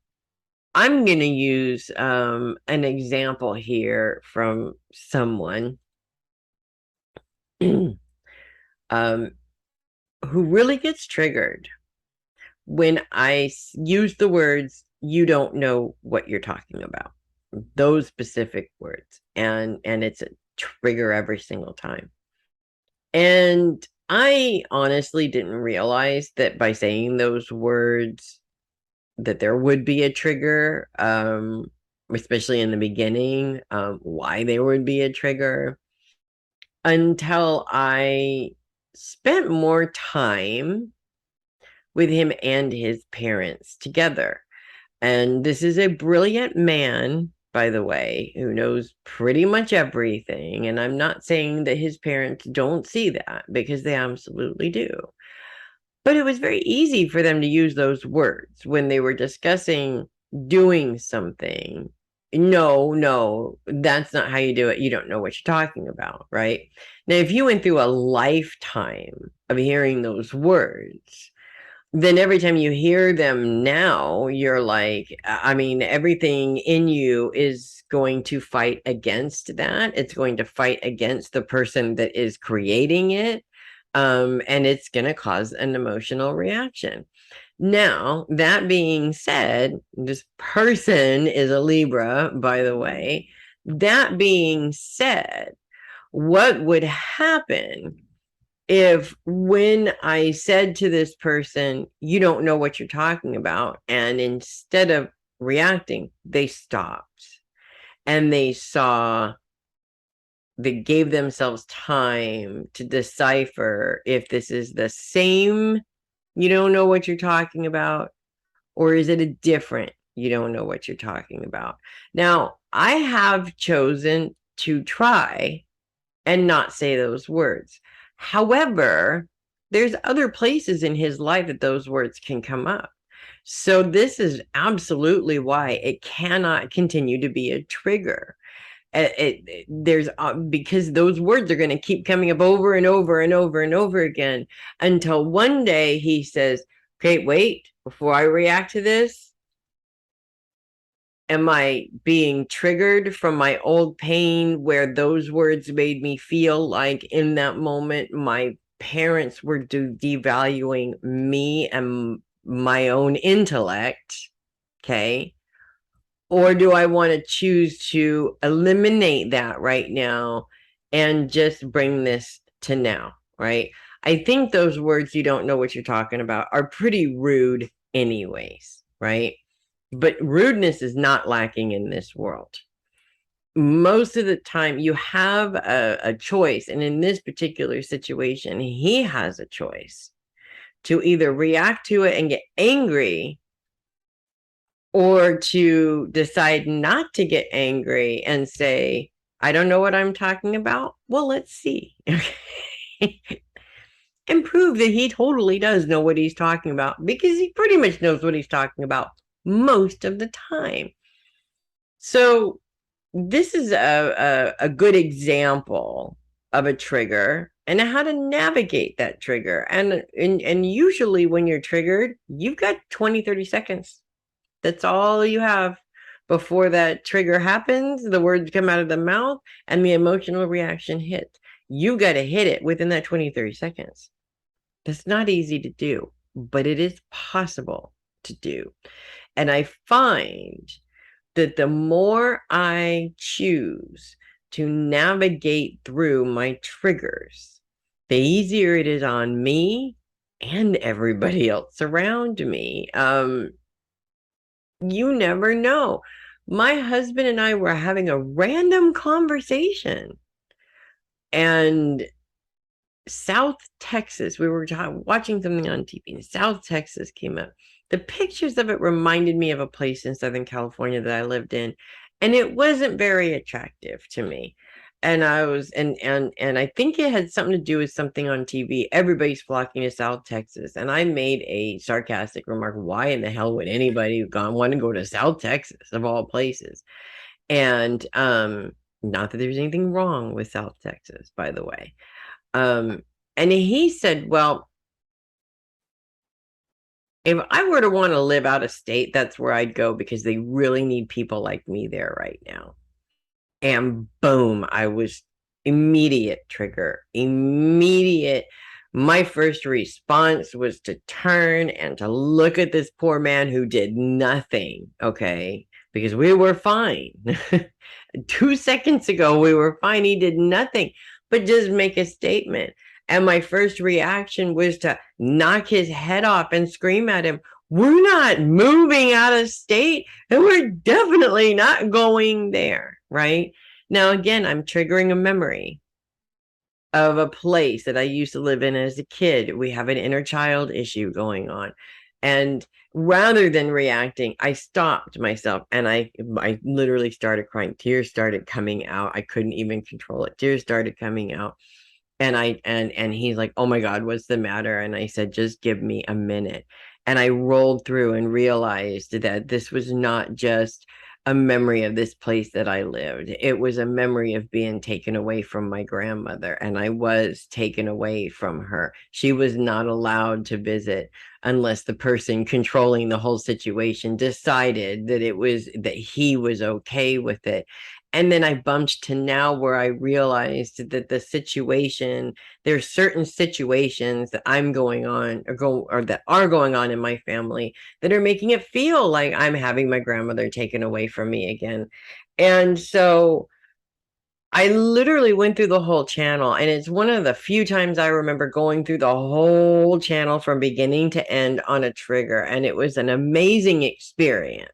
I'm going to use an example here from someone. um, who really gets triggered when I use the words, you don't know what you're talking about. Those specific words. And it's a trigger every single time. And I honestly didn't realize that by saying those words that there would be a trigger, especially in the beginning, why there would be a trigger, until I spent more time with him and his parents together. And this is a brilliant man, by the way, who knows pretty much everything. And I'm not saying that his parents don't see that, because they absolutely do. But it was very easy for them to use those words when they were discussing doing something. No, no, that's not how you do it. You don't know what you're talking about, right? Now, if you went through a lifetime of hearing those words, then every time you hear them now, you're like, I mean, everything in you is going to fight against that. It's going to fight against the person that is creating it. And it's going to cause an emotional reaction. Now, that being said, this person is a Libra, by the way. That being said, what would happen if, when I said to this person, you don't know what you're talking about, and instead of reacting, they stopped and they gave themselves time to decipher if this is the same, you don't know what you're talking about, or is it a different, you don't know what you're talking about. Now, I have chosen to try and not say those words. However, there's other places in his life that those words can come up. So this is absolutely why it cannot continue to be a trigger. There's because those words are going to keep coming up over and over and over and over again, until one day he says, okay, wait, before I react to this, am I being triggered from my old pain where those words made me feel like in that moment my parents were devaluing me and my own intellect? Okay. Or do I want to choose to eliminate that right now and just bring this to now? Right. I think those words, you don't know what you're talking about, are pretty rude, anyways. Right. But rudeness is not lacking in this world. Most of the time, you have a choice. And in this particular situation, he has a choice to either react to it and get angry, or to decide not to get angry and say, I don't know what I'm talking about. Well, let's see. And prove that he totally does know what he's talking about, because he pretty much knows what he's talking about most of the time. So this is a good example of a trigger and how to navigate that trigger. And usually when you're triggered, you've got 20-30 seconds. That's all you have before that trigger happens. The words come out of the mouth and the emotional reaction hits. You got to hit it within that 20-30 seconds. That's not easy to do, but it is possible to do. And I find that the more I choose to navigate through my triggers, the easier it is on me and everybody else around me. You never know. My husband and I were having a random conversation, and South Texas, we were watching something on TV, and South Texas came up. The pictures of it reminded me of a place in Southern California that I lived in, and it wasn't very attractive to me. And I was, and I think it had something to do with something on TV. Everybody's flocking to South Texas, and I made a sarcastic remark: why in the hell would anybody want to go to South Texas of all places? And not that there's anything wrong with South Texas, by the way. And he said, well, if I were to want to live out of state, that's where I'd go, because they really need people like me there right now. And boom, immediate trigger, immediate. My first response was to turn and to look at this poor man who did nothing, okay? Because we were fine. 2 seconds ago, we were fine. He did nothing but just make a statement. And my first reaction was to knock his head off and scream at him, we're not moving out of state, and we're definitely not going there, right? Now, again, I'm triggering a memory of a place that I used to live in as a kid. We have an inner child issue going on. And rather than reacting, I stopped myself and I literally started crying. Tears started coming out. I couldn't even control it. Tears started coming out. And he's like, "Oh my God, what's the matter?" And I said, "Just give me a minute." And I rolled through and realized that this was not just a memory of this place that I lived. It was a memory of being taken away from my grandmother, and I was taken away from her. She was not allowed to visit unless the person controlling the whole situation decided that he was okay with it. And then I bumped to now where I realized that there's certain situations that I'm going on or that are going on in my family that are making it feel like I'm having my grandmother taken away from me again. And so I literally went through the whole channel, and it's one of the few times I remember going through the whole channel from beginning to end on a trigger. And it was an amazing experience.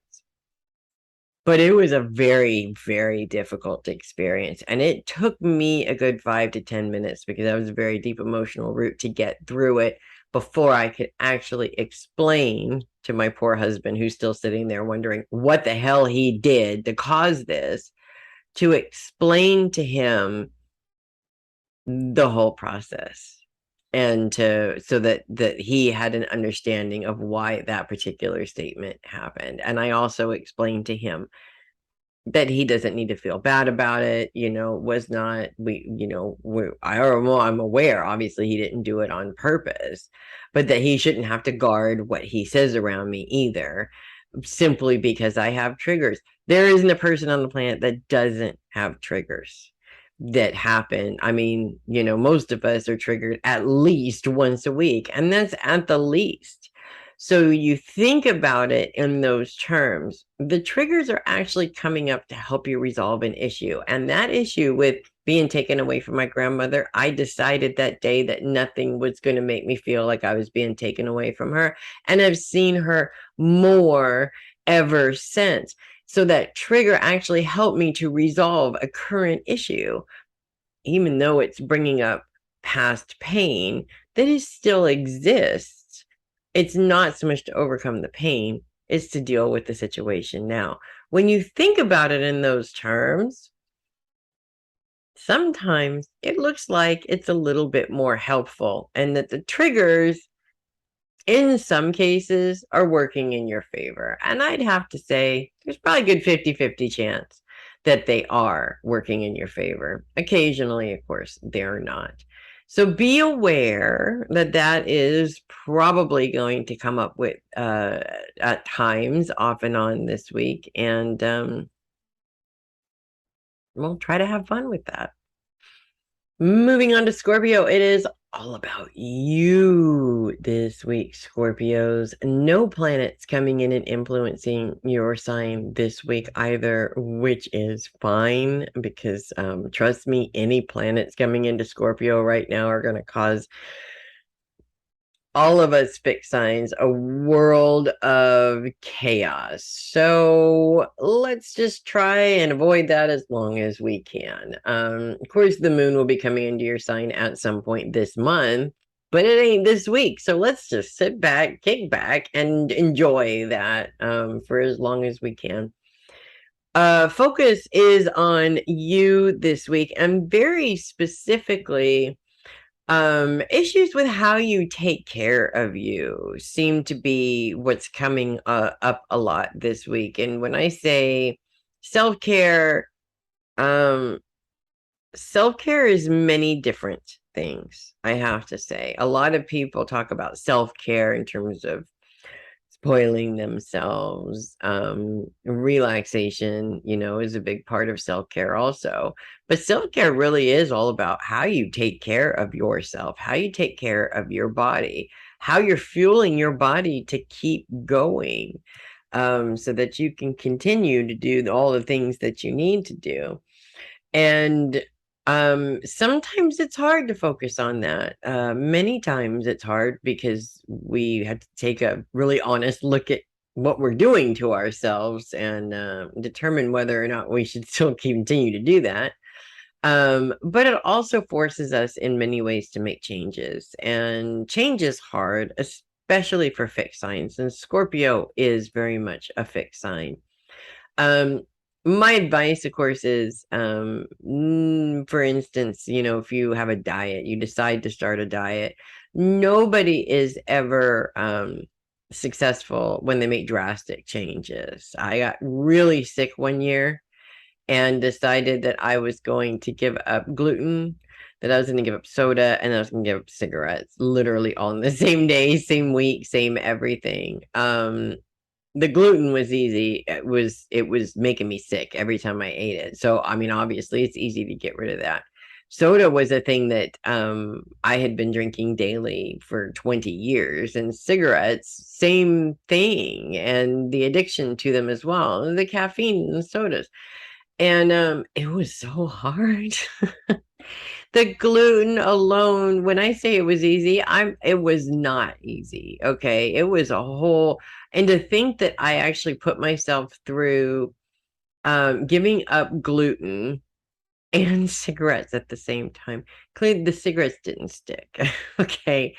But it was a very, very difficult experience. And it took me a good 5 to 10 minutes because that was a very deep emotional route to get through it before I could actually explain to my poor husband, who's still sitting there wondering what the hell he did to cause this, to explain to him the whole process and so that he had an understanding of why that particular statement happened. And I also explained to him that he doesn't need to feel bad about it. Was not, I'm aware, obviously he didn't do it on purpose, but that he shouldn't have to guard what he says around me either, simply because I have triggers. There isn't a person on the planet that doesn't have triggers that happen. I mean, most of us are triggered at least once a week, and that's at the least. So you think about it in those terms. The triggers are actually coming up to help you resolve an issue. And that issue with being taken away from my grandmother, I decided that day that nothing was going to make me feel like I was being taken away from her. And I've seen her more ever since. So that trigger actually helped me to resolve a current issue, even though it's bringing up past pain that is still exists. It's not so much to overcome the pain, it's to deal with the situation now. When you think about it in those terms, sometimes it looks like it's a little bit more helpful, and that the triggers in some cases are working in your favor. And I'd have to say there's probably a good 50-50 chance that they are working in your favor. Occasionally, of course, they're not. So be aware that that is probably going to come up with at times, off and on this week. And we'll try to have fun with that. Moving on to Scorpio, it is all about you this week, Scorpios. No planets coming in and influencing your sign this week either, which is fine because trust me, any planets coming into Scorpio right now are going to cause all of us fixed signs a world of chaos. So let's just try and avoid that as long as we can. Of course, the moon will be coming into your sign at some point this month, but it ain't this week. So let's just sit back, kick back, and enjoy that for as long as we can. Focus is on you this week, and very specifically, issues with how you take care of you seem to be what's coming up a lot this week. And when I say self-care, self-care is many different things, I have to say. A lot of people talk about self-care in terms of spoiling themselves. Relaxation, is a big part of self-care also. But self-care really is all about how you take care of yourself, how you take care of your body, how you're fueling your body to keep going, so that you can continue to do all the things that you need to do. And sometimes it's hard to focus on that. Many times it's hard because we have to take a really honest look at what we're doing to ourselves and determine whether or not we should still continue to do that. But it also forces us in many ways to make changes, and change is hard, especially for fixed signs. And Scorpio is very much a fixed sign. Um, my advice, of course, is for instance, if you have a diet, you decide to start a diet, nobody is ever successful when they make drastic changes. I got really sick one year and decided that I was going to give up gluten, that I was going to give up soda, and I was going to give up cigarettes, literally all in the same day, same week, same everything. The gluten was easy. It was making me sick every time I ate it. So I mean, obviously it's easy to get rid of that. Soda was a thing that I had been drinking daily for 20 years, and cigarettes, same thing, and the addiction to them as well, the caffeine in the sodas. And it was so hard. The gluten alone, when I say it was easy, it was not easy. Okay. It was a whole, and to think that I actually put myself through giving up gluten and cigarettes at the same time. Clearly the cigarettes didn't stick. Okay.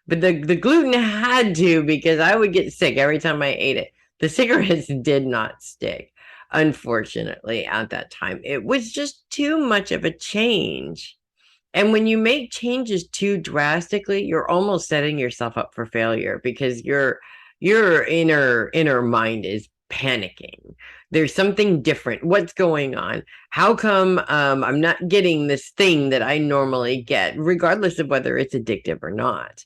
But the gluten had to, because I would get sick every time I ate it. The cigarettes did not stick, unfortunately, at that time. It was just too much of a change. And when you make changes too drastically, you're almost setting yourself up for failure, because your inner mind is panicking. There's something different. What's going on? How come I'm not getting this thing that I normally get, regardless of whether it's addictive or not?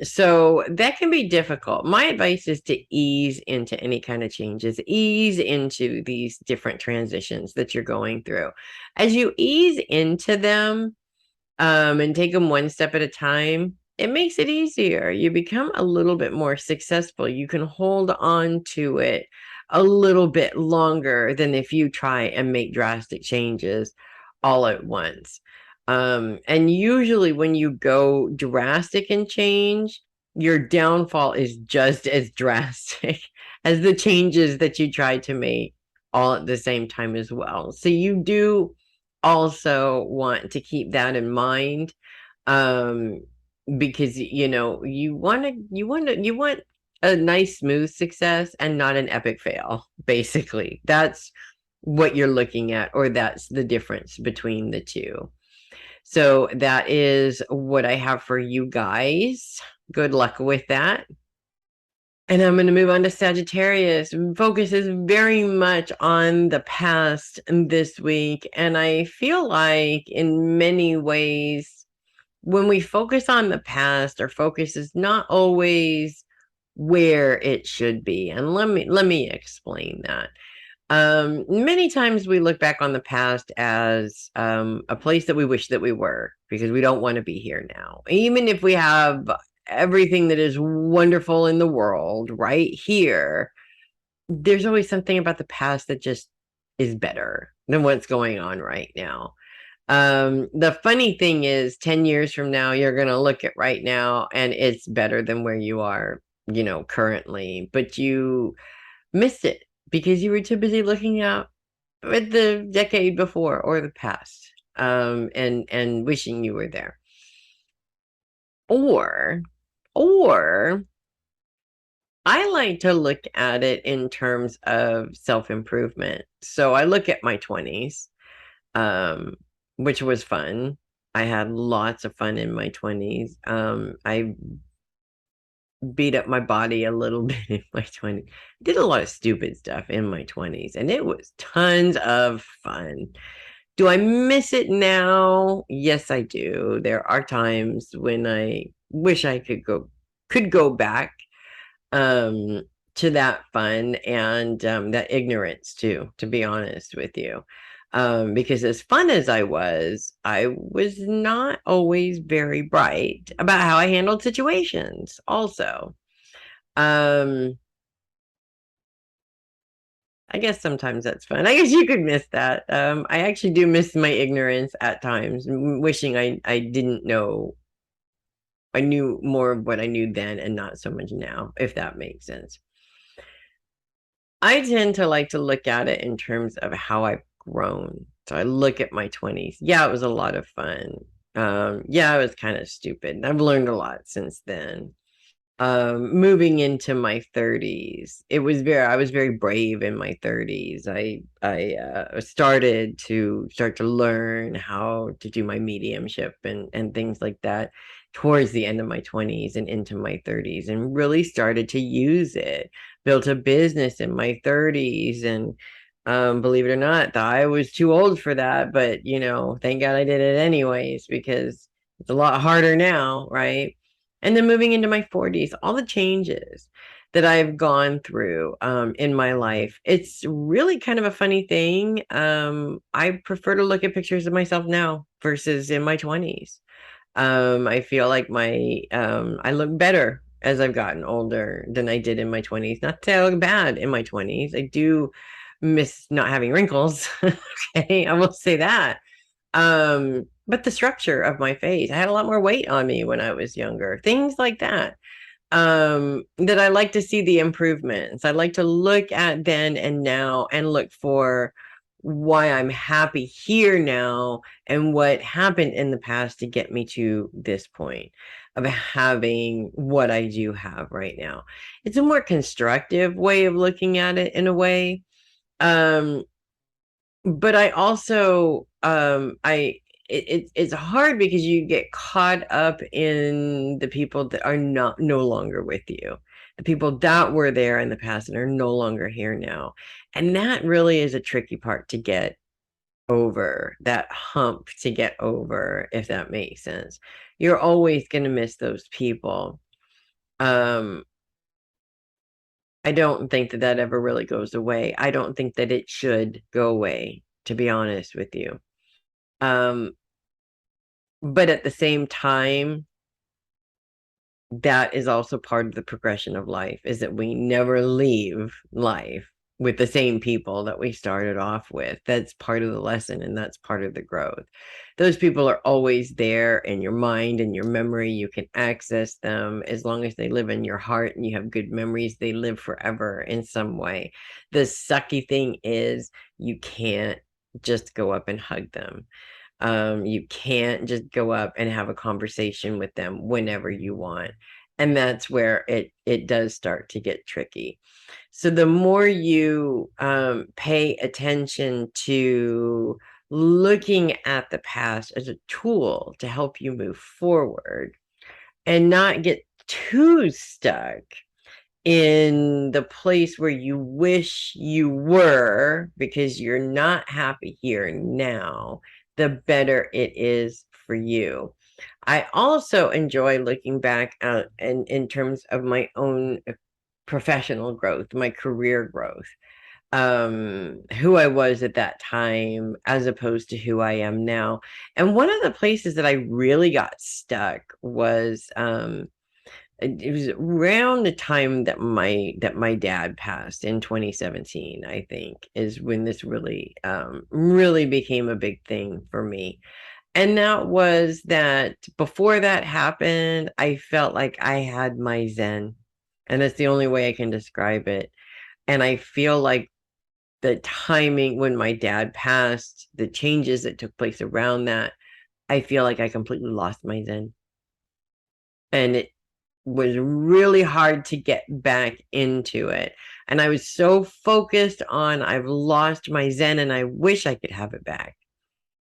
So that can be difficult. My advice is to ease into any kind of changes, ease into these different transitions that you're going through. As you ease into them, and take them one step at a time, it makes it easier. You become a little bit more successful. You can hold on to it a little bit longer than if you try and make drastic changes all at once. And usually when you go drastic in change, your downfall is just as drastic as the changes that you try to make all at the same time as well. So you do also want to keep that in mind, um because you want a nice smooth success and not an epic fail. Basically, that's what you're looking at, or that's the difference between the two. So that is what I have for you guys. Good luck with that. And I'm going to move on to Sagittarius. Focuses very much on the past this week. And I feel like in many ways, when we focus on the past, our focus is not always where it should be. And let me explain that. Many times we look back on the past as a place that we wish that we were, because we don't want to be here now. Even if we have everything that is wonderful in the world right here, there's always something about the past that just is better than what's going on right now. The funny thing is, 10 years from now, you're going to look at right now and it's better than where you are, currently, but you missed it because you were too busy looking out at the decade before or the past, and wishing you were there. Or I like to look at it in terms of self-improvement. So I look at my 20s, um, which was fun. I had lots of fun in my 20s. I beat up my body a little bit in my 20s. Did a lot of stupid stuff in my 20s, and it was tons of fun. Do I miss it now? Yes, I do. There are times when I wish I could go back. um, to that fun and that ignorance too, to be honest with you. Because as fun as I was not always very bright about how I handled situations also. Um, I guess sometimes that's fun. I guess you could miss that. I actually do miss my ignorance at times, wishing I didn't know. I knew more of what I knew then and not so much now, if that makes sense. I tend to like to look at it in terms of how I've grown. So I look at my 20s. Yeah, it was a lot of fun. Yeah, it was kind of stupid. I've learned a lot since then. Moving into my 30s, I was very brave in my 30s. I start to learn how to do my mediumship and things like that towards the end of my 20s and into my 30s, and really started to use it. Built a business in my 30s, and believe it or not, thought I was too old for that, but thank God I did it anyways, because it's a lot harder now, right? And then moving into my 40s, all the changes that I've gone through in my life, it's really kind of a funny thing. I prefer to look at pictures of myself now versus in my 20s. I feel like I look better as I've gotten older than I did in my 20s. Not to say I look bad in my 20s. I do miss not having wrinkles. Okay, I will say that. But the structure of my face, I had a lot more weight on me when I was younger, things like that. That I like to see the improvements. I like to look at then and now and look for why I'm happy here now and what happened in the past to get me to this point of having what I do have right now. It's a more constructive way of looking at it in a way. Um, but I also it's hard because you get caught up in the people that are not no longer with you, the people that were there in the past and are no longer here now, and that really is a tricky part to get over, that hump to get over, if that makes sense. You're always going to miss those people. um I don't think that that ever really goes away. I don't think that it should go away, to be honest with you. Um, but at the same time, that is also part of the progression of life, is that we never leave life with the same people that we started off with. That's part of the lesson, and that's part of the growth. Those people are always there in your mind and your memory. You can access them as long as they live in your heart and you have good memories. They live forever in some way. The sucky thing is you can't just go up and hug them. You can't just go up and have a conversation with them whenever you want. And that's where it does start to get tricky. So the more you pay attention to looking at the past as a tool to help you move forward and not get too stuck in the place where you wish you were because you're not happy here now, the better it is for you. I also enjoy looking back at in terms of my own professional growth, my career growth, who I was at that time as opposed to who I am now. And one of the places that I really got stuck was it was around the time that my dad passed in 2017, I think, is when this really became a big thing for me. And that was that before that happened, I felt like I had my zen. And that's the only way I can describe it. And I feel like the timing when my dad passed, the changes that took place around that, I feel like I completely lost my zen. And it was really hard to get back into it. And I was so focused on I've lost my zen and I wish I could have it back,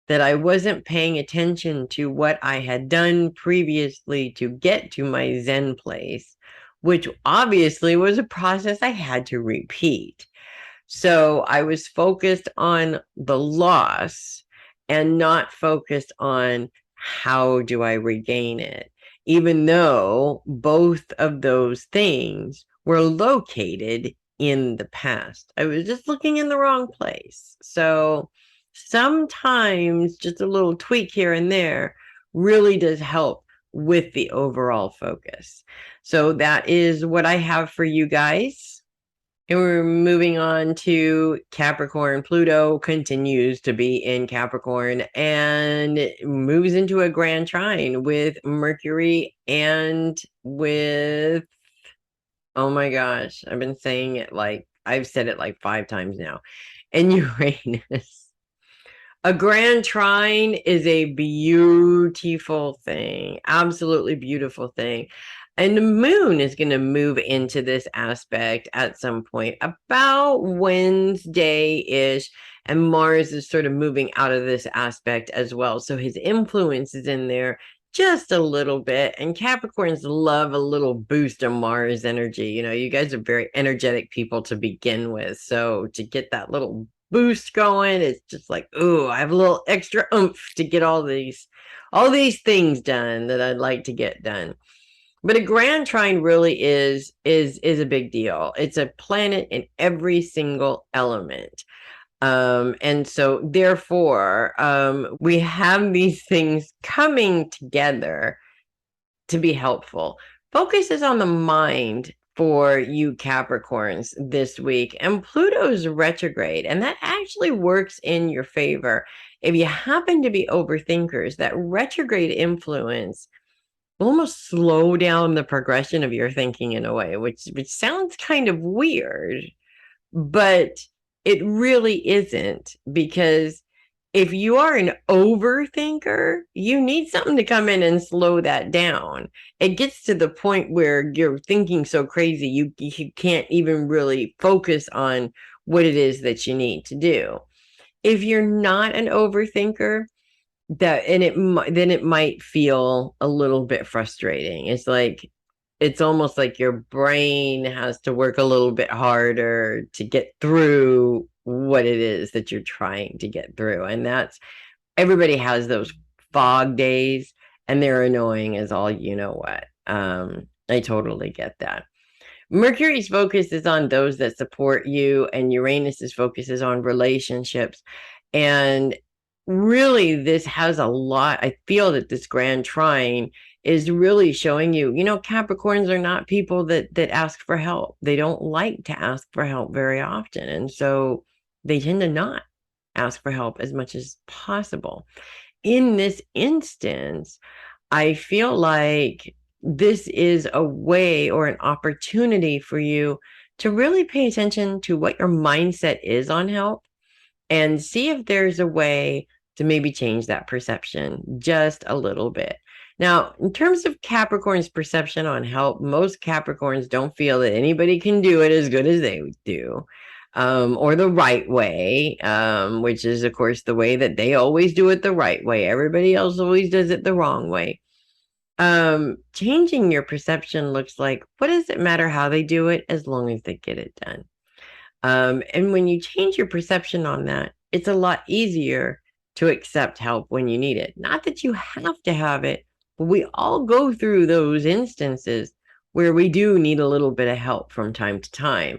that I wasn't paying attention to what I had done previously to get to my zen place, which obviously was a process I had to repeat. So I was focused on the loss and not focused on how do I regain it, even though both of those things were located in the past. I was just looking in the wrong place. So sometimes just a little tweak here and there really does help with the overall focus. So that is what I have for you guys. And we're moving on to Capricorn. Pluto continues to be in Capricorn and moves into a grand trine with Mercury and with, oh my gosh, I've been saying it like, I've said it like 5 times now, and Uranus. A grand trine is a beautiful thing, absolutely beautiful thing. And the moon is going to move into this aspect at some point, about Wednesday-ish, and Mars is sort of moving out of this aspect as well. So his influence is in there just a little bit. And Capricorns love a little boost of Mars energy. You know, you guys are very energetic people to begin with. So to get that little boost going, it's just like, ooh, I have a little extra oomph to get all these things done that I'd like to get done. But a grand trine really is a big deal. It's a planet in every single element. And so therefore, we have these things coming together to be helpful. Focus is on the mind for you Capricorns this week, and Pluto's retrograde, and that actually works in your favor. If you happen to be overthinkers, that retrograde influence will almost slow down the progression of your thinking in a way, which sounds kind of weird, but it really isn't, because if you are an overthinker, you need something to come in and slow that down. It gets to the point where you're thinking so crazy, you can't even really focus on what it is that you need to do. If you're not an overthinker, then it might feel a little bit frustrating. It's almost like your brain has to work a little bit harder to get through what it is that you're trying to get through. And that's, everybody has those fog days, and they're annoying as all you know what. I totally get that. Mercury's focus is on those that support you, and Uranus's focus is on relationships. And really, this has a lot. I feel that this grand trine is really showing you, Capricorns are not people that ask for help. They don't like to ask for help very often. And so they tend to not ask for help as much as possible. In this instance, I feel like this is a way or an opportunity for you to really pay attention to what your mindset is on help, and see if there's a way to maybe change that perception just a little bit. Now, in terms of Capricorn's perception on help, most Capricorns don't feel that anybody can do it as good as they do, or the right way, which is, of course, the way that they always do it the right way. Everybody else always does it the wrong way. Changing your perception looks like, what does it matter how they do it as long as they get it done? And when you change your perception on that, it's a lot easier to accept help when you need it. Not that you have to have it, but we all go through those instances where we do need a little bit of help from time to time.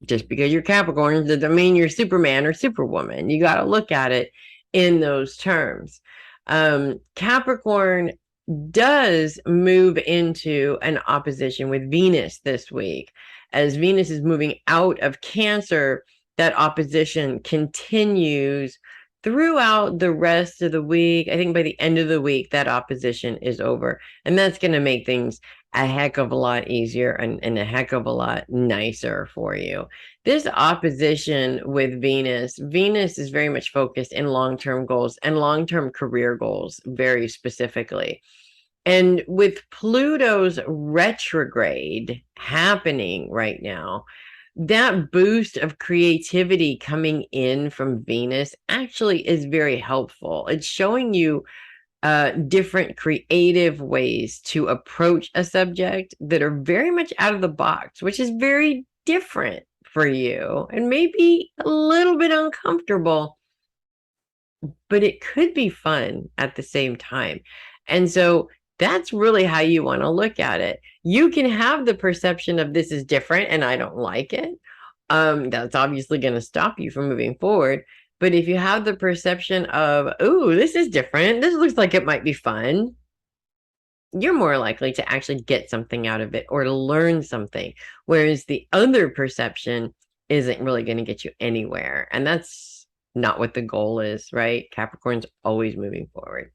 Just because you're Capricorn doesn't mean you're Superman or Superwoman. You got to look at it in those terms. Capricorn does move into an opposition with Venus this week. As Venus is moving out of Cancer, that opposition continues throughout the rest of the week. I think by the end of the week, that opposition is over. And that's going to make things a heck of a lot easier and a heck of a lot nicer for you. This opposition with Venus is very much focused in long-term goals and long-term career goals, very specifically. And with Pluto's retrograde happening right now, that boost of creativity coming in from Venus actually is very helpful. It's showing you different creative ways to approach a subject that are very much out of the box, which is very different for you and maybe a little bit uncomfortable, but it could be fun at the same time. And so That's really how you want to look at it. You can have the perception of this is different and I don't like it. That's obviously going to stop you from moving forward. But if you have the perception of, ooh, this is different, this looks like it might be fun, you're more likely to actually get something out of it or to learn something. Whereas the other perception isn't really going to get you anywhere. And that's not what the goal is, right? Capricorn's always moving forward.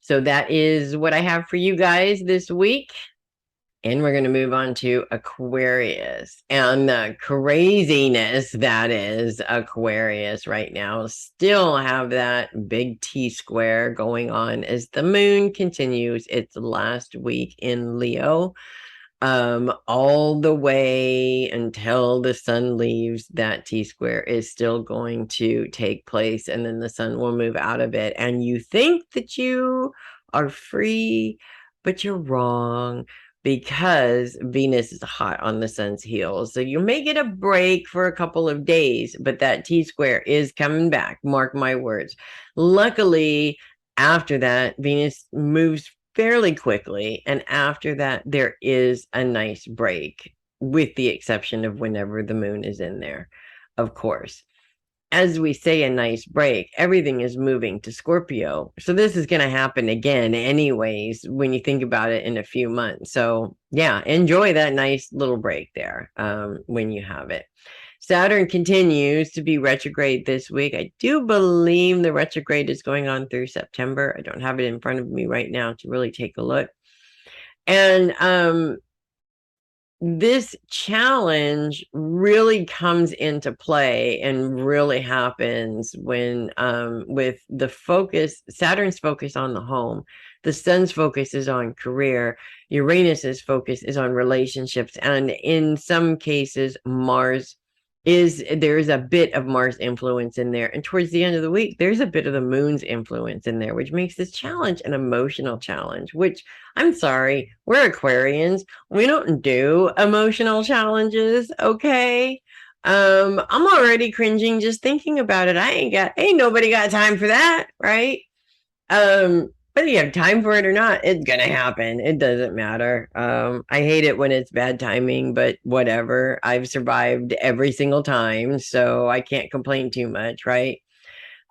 So that is what I have for you guys this week. And we're going to move on to Aquarius and the craziness that is Aquarius right now. Still have that big T square going on as the moon continues its last week in Leo. All the way until the sun leaves, that T square is still going to take place, and then the sun will move out of it. And you think that you are free, but you're wrong, because Venus is hot on the sun's heels. So you may get a break for a couple of days, but that T square is coming back. Mark my words. Luckily, after that, Venus moves fairly quickly. And after that, there is a nice break, with the exception of whenever the moon is in there, of course. As we say, a nice break, everything is moving to Scorpio. So this is going to happen again anyways, when you think about it in a few months. So yeah, enjoy that nice little break there when you have it. Saturn continues to be retrograde this week. I do believe the retrograde is going on through September. I don't have it in front of me right now to really take a look. And this challenge really comes into play and really happens when with the focus, Saturn's focus on the home, the sun's focus is on career, Uranus's focus is on relationships, and in some cases there's a bit of Mars influence in there, and towards the end of the week there's a bit of the moon's influence in there, which makes this challenge an emotional challenge, which, I'm sorry, we're Aquarians, we don't do emotional challenges, okay? I'm already cringing just thinking about it. Ain't nobody got time for that, right? Whether you have time for it or not, it's gonna happen. It doesn't matter. I hate it when it's bad timing, but whatever. I've survived every single time, so I can't complain too much, right?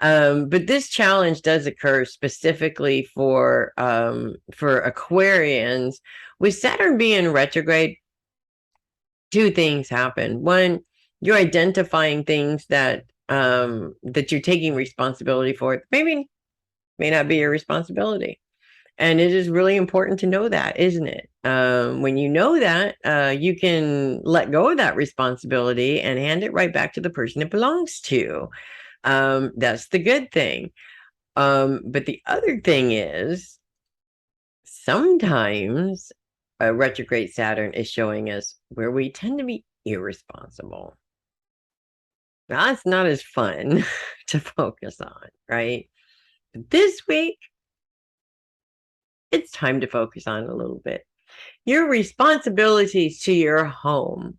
But this challenge does occur specifically for Aquarians. With Saturn being retrograde, two things happen. One, you're identifying things that you're taking responsibility for. Maybe may not be your responsibility. And it is really important to know that, isn't it? When you know that, you can let go of that responsibility and hand it right back to the person it belongs to. That's the good thing. But the other thing is, sometimes a retrograde Saturn is showing us where we tend to be irresponsible. That's not as fun to focus on, right? But this week, it's time to focus on a little bit. Your responsibilities to your home.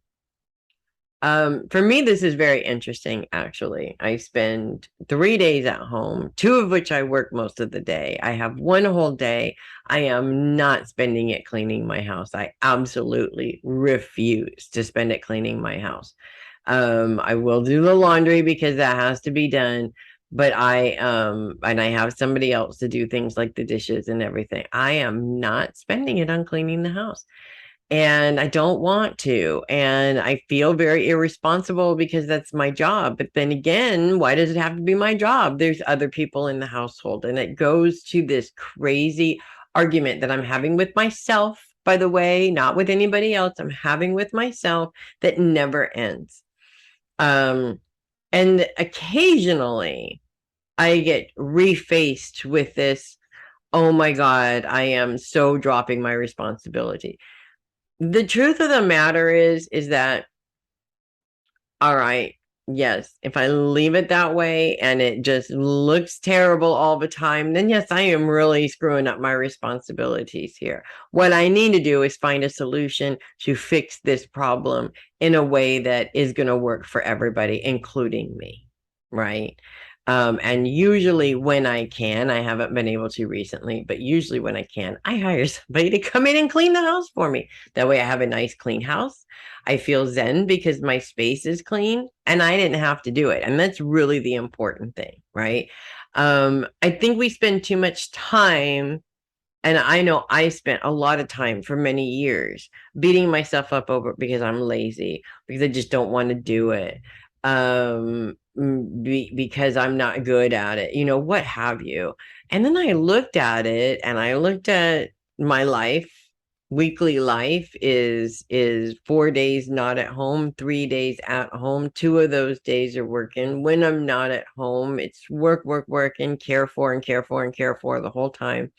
For me, this is very interesting, actually. I spend 3 days at home, 2 of which I work most of the day. I have 1 whole day. I am not spending it cleaning my house. I absolutely refuse to spend it cleaning my house. I will do the laundry because that has to be done, but I have somebody else to do things like the dishes and everything. I am not spending it on cleaning the house. And I don't want to. And I feel very irresponsible because that's my job. But then again, why does it have to be my job? There's other people in the household. And it goes to this crazy argument that I'm having with myself, by the way, not with anybody else. I'm having with myself that never ends. And occasionally I get refaced with this, oh my God, I am so dropping my responsibility. The truth of the matter is that, all right, yes, if I leave it that way and it just looks terrible all the time, then yes, I am really screwing up my responsibilities here. What I need to do is find a solution to fix this problem in a way that is going to work for everybody, including me, right? And usually when I can, I haven't been able to recently, but usually when I can, I hire somebody to come in and clean the house for me. That way I have a nice clean house. I feel zen because my space is clean and I didn't have to do it. And that's really the important thing, right? I think we spend too much time, and I know I spent a lot of time for many years beating myself up over because I'm lazy, because I just don't want to do it, because I'm not good at it, what have you. And then I looked at it and I looked at my life. Weekly life is 4 days not at home, 3 days at home. 2 of those days are working. When I'm not at home, it's work, work, work, and care for and care for and care for the whole time.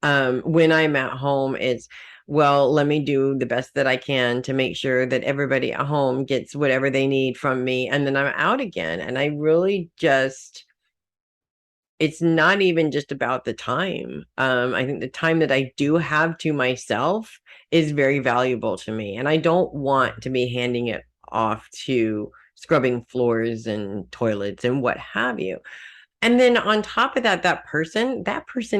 When I'm at home, it's, well, let me do the best that I can to make sure that everybody at home gets whatever they need from me. And then I'm out again. And I really just, it's not even just about the time. I think the time that I do have to myself is very valuable to me. And I don't want to be handing it off to scrubbing floors and toilets and what have you. And then on top of that, that person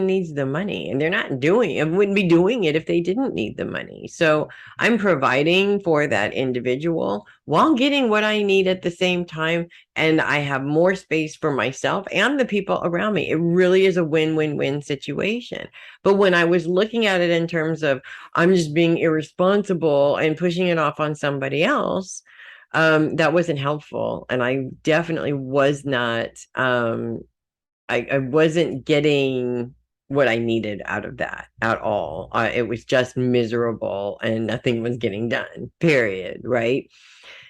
needs the money, and they're not doing it, wouldn't be doing it if they didn't need the money. So I'm providing for that individual while getting what I need at the same time. And I have more space for myself and the people around me. It really is a win-win-win situation. But when I was looking at it in terms of I'm just being irresponsible and pushing it off on somebody else, that wasn't helpful. And I definitely was not, I wasn't getting what I needed out of that at all. It was just miserable and nothing was getting done, period. Right.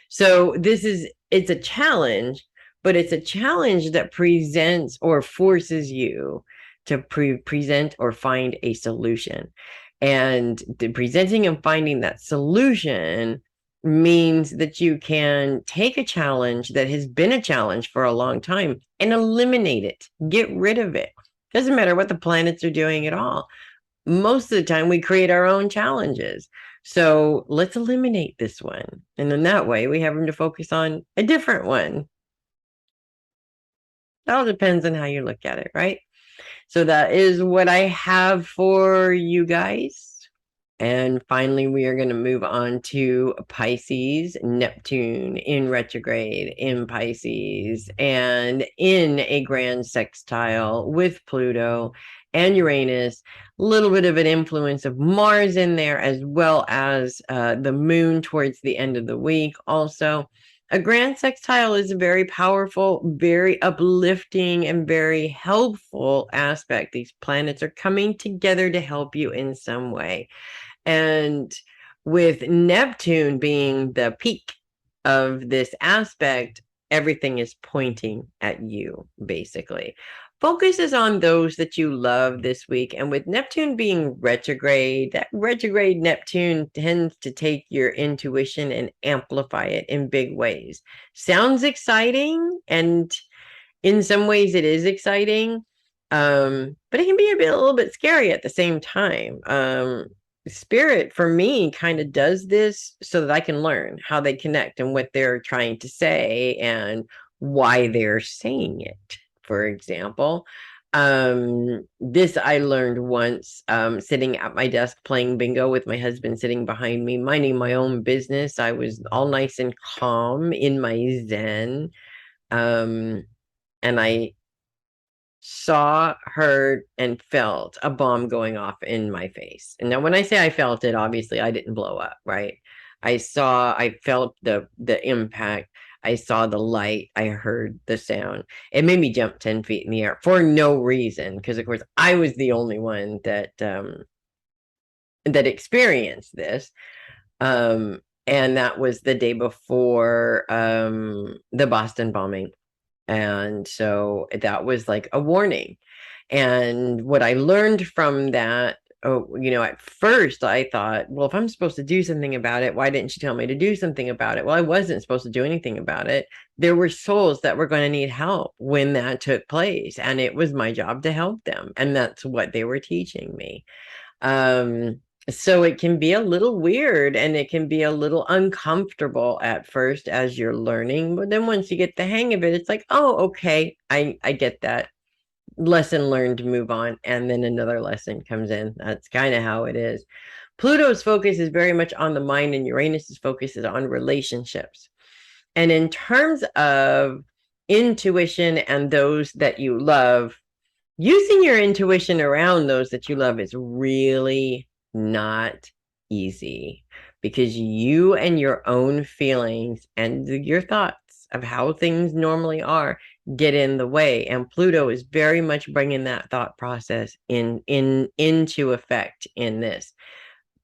So it's a challenge, but it's a challenge that presents or forces you to present or find a solution. And the presenting and finding that solution means that you can take a challenge that has been a challenge for a long time and eliminate it, get rid of it. Doesn't matter what the planets are doing at all. Most of the time, we create our own challenges. So let's eliminate this one. And then that way, we have room to focus on a different one. It all depends on how you look at it, right? So that is what I have for you guys. And finally, we are going to move on to Pisces, Neptune in retrograde in Pisces, and in a grand sextile with Pluto and Uranus. A little bit of an influence of Mars in there, as well as the moon towards the end of the week. Also, a grand sextile is a very powerful, very uplifting, and very helpful aspect. These planets are coming together to help you in some way. And with Neptune being the peak of this aspect, everything is pointing at you, basically. Focus is on those that you love this week. And with Neptune being retrograde, that retrograde Neptune tends to take your intuition and amplify it in big ways. Sounds exciting, and in some ways it is exciting, but it can be a little bit scary at the same time. Spirit for me kind of does this so that I can learn how they connect and what they're trying to say and why they're saying it. For example, this I learned once, sitting at my desk playing bingo with my husband sitting behind me, minding my own business. I was all nice and calm in my zen. And I saw, heard, and felt a bomb going off in my face. And now when I say I felt it, obviously I didn't blow up, right? I felt the impact. I saw the light. I heard the sound. It made me jump 10 feet in the air for no reason, because of course I was the only one that experienced this. And that was the day before the Boston bombing. And so that was like a warning. And what I learned from that, at first I thought, well, if I'm supposed to do something about it, why didn't you tell me to do something about it? Well, I wasn't supposed to do anything about it. There were souls that were going to need help when that took place. And it was my job to help them. And that's what they were teaching me. So it can be a little weird and it can be a little uncomfortable at first as you're learning. But then once you get the hang of it, it's like, oh, okay, I get that. Lesson learned, move on. And then another lesson comes in. That's kind of how it is. Pluto's focus is very much on the mind, and Uranus's focus is on relationships. And in terms of intuition and those that you love, using your intuition around those that you love is really not easy, because you and your own feelings and your thoughts of how things normally are get in the way, and Pluto is very much bringing that thought process into effect in this,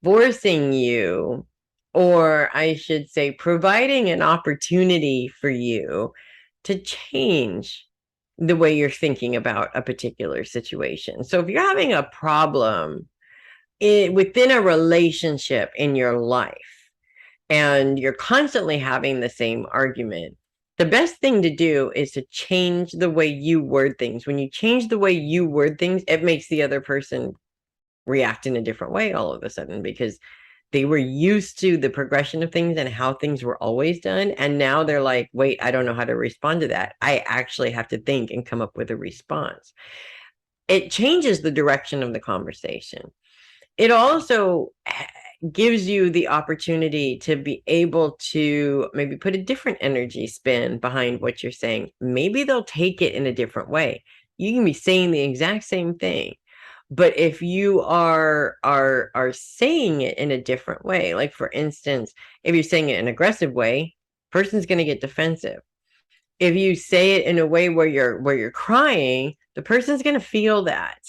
forcing you, or I should say providing an opportunity for you to change the way you're thinking about a particular situation. So if you're having a problem within a relationship in your life and you're constantly having the same argument, the best thing to do is to change the way you word things. When you change the way you word things, it makes the other person react in a different way all of a sudden, because they were used to the progression of things and how things were always done. And now they're like, wait, I don't know how to respond to that. I actually have to think and come up with a response. It changes the direction of the conversation. It also gives you the opportunity to be able to maybe put a different energy spin behind what you're saying. Maybe they'll take it in a different way. You can be saying the exact same thing, but if you are saying it in a different way, like for instance, if you're saying it in an aggressive way, person's going to get defensive. If you say it in a way where you're crying, the person's going to feel that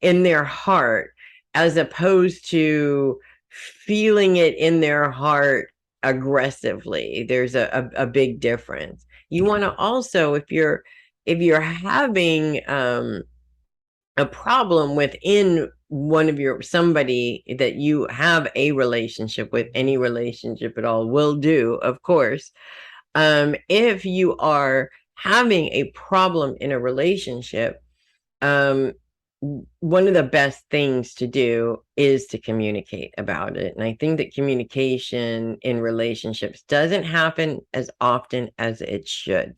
in their heart, as opposed to feeling it in their heart aggressively. There's a big difference. You want to also, if you're having a problem within one of your somebody that you have a relationship with, any relationship at all will do, of course. If you are having a problem in a relationship, um, one of the best things to do is to communicate about it. And I think that communication in relationships doesn't happen as often as it should.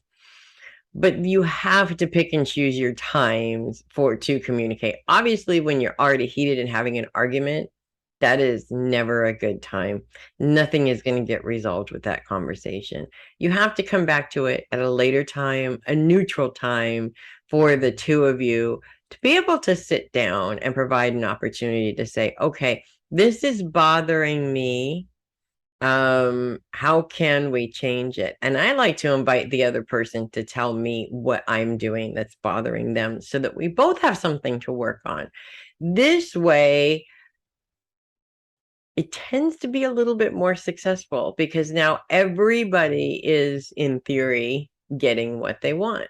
But you have to pick and choose your times to communicate. Obviously, when you're already heated and having an argument, that is never a good time. Nothing is going to get resolved with that conversation. You have to come back to it at a later time, a neutral time for the two of you to be able to sit down and provide an opportunity to say, okay, this is bothering me. How can we change it? And I like to invite the other person to tell me what I'm doing that's bothering them, so that we both have something to work on. This way, it tends to be a little bit more successful, because now everybody is, in theory, getting what they want.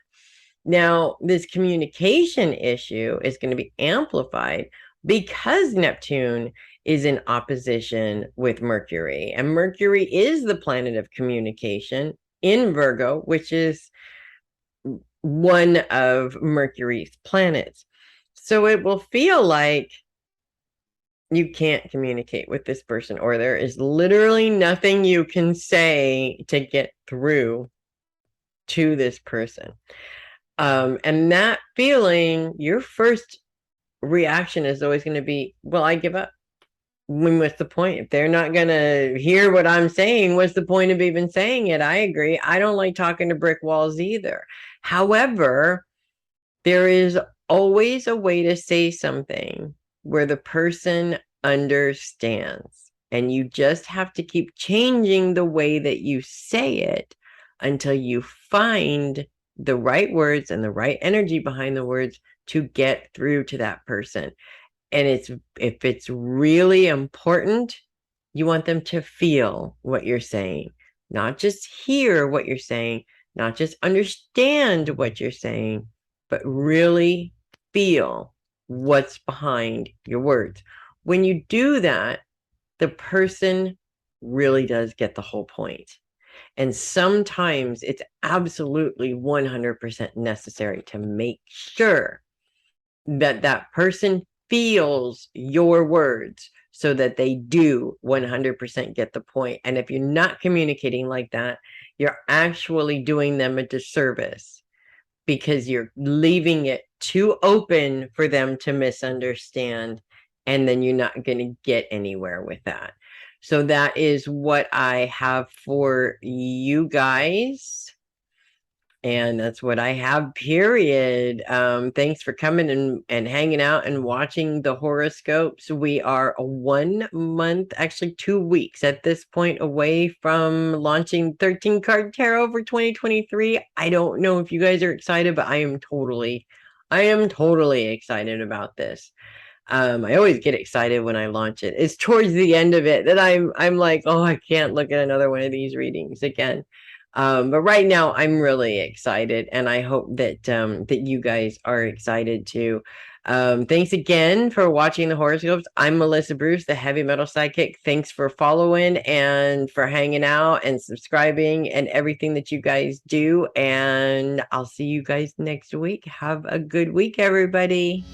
Now, this communication issue is going to be amplified because Neptune is in opposition with Mercury. And Mercury is the planet of communication in Virgo, which is one of Mercury's planets. So it will feel like you can't communicate with this person, or there is literally nothing you can say to get through to this person. And that feeling, your first reaction is always going to be, well, I give up. What's the point? If they're not going to hear what I'm saying, what's the point of even saying it? I agree. I don't like talking to brick walls either. However, there is always a way to say something where the person understands. And you just have to keep changing the way that you say it until you find the right words and the right energy behind the words to get through to that person. And if it's really important, you want them to feel what you're saying, not just hear what you're saying, not just understand what you're saying, but really feel what's behind your words. When you do that, the person really does get the whole point. And sometimes it's absolutely 100% necessary to make sure that that person feels your words, so that they do 100% get the point. And if you're not communicating like that, you're actually doing them a disservice because you're leaving it too open for them to misunderstand, and then you're not going to get anywhere with that. So that is what I have for you guys. And that's what I have, period. Thanks for coming and hanging out and watching the horoscopes. We are 1 month, actually 2 weeks at this point away from launching 13 card tarot for 2023. I don't know if you guys are excited, but I am totally excited about this. I always get excited when I launch it. It's towards the end of it that I'm like, oh, I can't look at another one of these readings again. But right now I'm really excited, and I hope that that you guys are excited too. Thanks again for watching the horoscopes. I'm Melissa Bruce, the heavy metal psychic. Thanks for following and for hanging out and subscribing and everything that you guys do. And I'll see you guys next week. Have a good week, everybody.